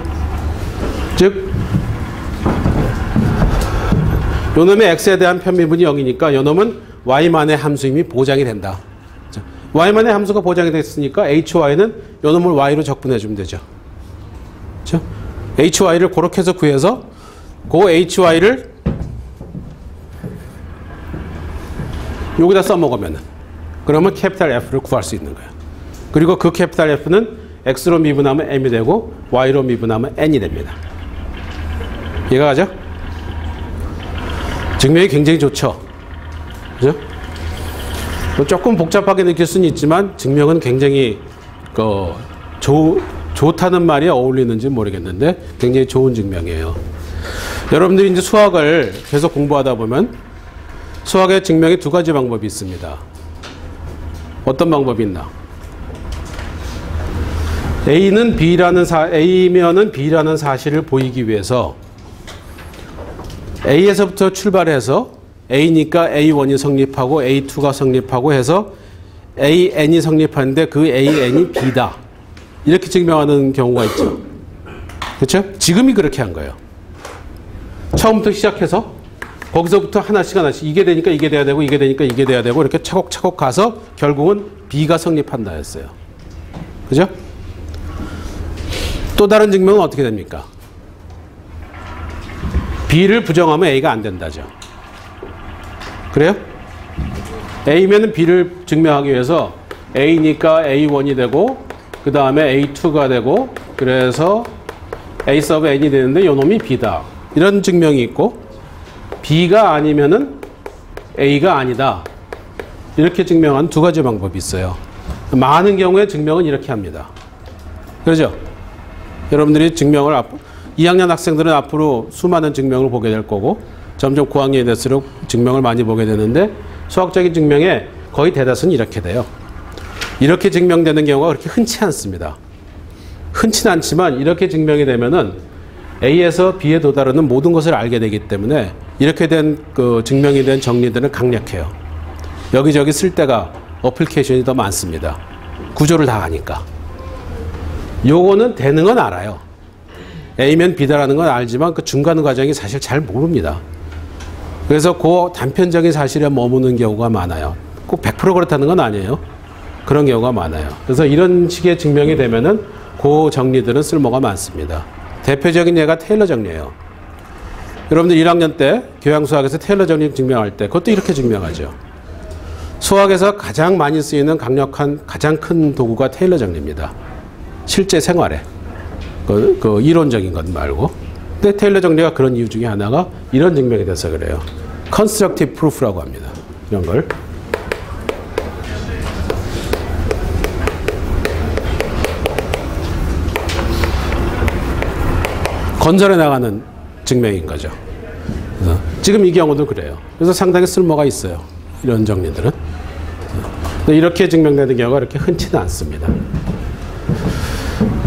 즉 요놈의 x에 대한 편미분이 0이니까 요놈은 y만의 함수임이 보장이 된다. y만의 함수가 보장이 됐으니까 hy는 요놈을 y로 적분해 주면 되죠. 그렇죠? hy를 그렇게 해서 구해서 그 hy를 여기다 써먹으면은 그러면 캐피탈 F를 구할 수 있는 거예요. 그리고 그 캐피탈 F는 x로 미분하면 m이 되고 y로 미분하면 n이 됩니다. 이해가 가죠? 증명이 굉장히 좋죠. 그죠? 조금 복잡하게 느낄 수는 있지만 증명은 굉장히 좋다는 말이 어울리는지 모르겠는데 굉장히 좋은 증명이에요. 여러분들이 이제 수학을 계속 공부하다 보면 수학의 증명에 두 가지 방법이 있습니다. 어떤 방법이 있나? A면은 B라는 사실을 보이기 위해서 A에서부터 출발해서 A니까 A1이 성립하고 A2가 성립하고 해서 AN이 성립하는데 그 AN이 B다. 이렇게 증명하는 경우가 있죠. 그렇죠? 지금이 그렇게 한 거예요. 처음부터 시작해서 거기서부터 하나씩 이게 되니까 이게 돼야 되고 이게 되니까 이게 돼야 되고 이렇게 차곡차곡 가서 결국은 B가 성립한다 했어요. 그죠? 또 다른 증명은 어떻게 됩니까? B를 부정하면 A가 안 된다죠. 그래요? A면은 B를 증명하기 위해서 A니까 A1이 되고 그 다음에 A2가 되고 그래서 A sub n이 되는데 요놈이 B다. 이런 증명이 있고 B가 아니면은 A가 아니다. 이렇게 증명한 두 가지 방법이 있어요. 많은 경우에 증명은 이렇게 합니다. 그렇죠? 여러분들이 증명을 2학년 학생들은 앞으로 수많은 증명을 보게 될 거고 점점 고학년이 될수록 증명을 많이 보게 되는데 수학적인 증명에 거의 대다수는 이렇게 돼요. 이렇게 증명되는 경우가 그렇게 흔치 않습니다. 흔치는 않지만 이렇게 증명이 되면은 A에서 B에 도달하는 모든 것을 알게 되기 때문에 이렇게 된 그 증명이 된 정리들은 강력해요. 여기저기 쓸 때가 어플리케이션이 더 많습니다. 구조를 다 아니까. 요거는 되는 건 알아요. A면 B다라는 건 알지만 그 중간 과정이 사실 잘 모릅니다. 그래서 그 단편적인 사실에 머무는 경우가 많아요. 꼭 100% 그렇다는 건 아니에요. 그런 경우가 많아요. 그래서 이런 식의 증명이 되면은 그 정리들은 쓸모가 많습니다. 대표적인 예가 테일러 정리예요. 여러분들 1학년 때 교양수학에서 테일러 정리 증명할 때 그것도 이렇게 증명하죠. 수학에서 가장 많이 쓰이는 강력한 가장 큰 도구가 테일러 정리입니다. 실제 생활에 그 이론적인 것 말고. 근데 테일러 정리가 그런 이유 중에 하나가 이런 증명이 돼서 그래요. Constructive Proof라고 합니다. 이런 걸. 건설해 나가는 증명인 거죠. 그래서 지금 이 경우도 그래요. 그래서 상당히 쓸모가 있어요. 이런 정리들은. 근데 이렇게 증명되는 경우가 그렇게 흔치는 않습니다.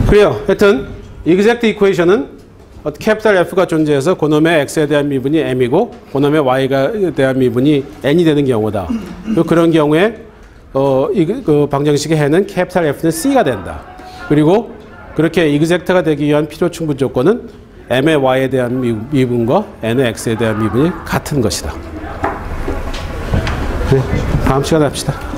그래요. 하여튼 exact equation은 캐피탈 F가 존재해서 그놈의 x에 대한 미분이 m이고 그놈의 y에 대한 미분이 n이 되는 경우다. 그런 경우에 그 방정식의 해는 캐피탈 F는 c가 된다. 그리고 그렇게 exact가 되기 위한 필요 충분 조건은 m의 y에 대한 미분과 n의 x에 대한 미분이 같은 것이다. 다음 시간에 합시다.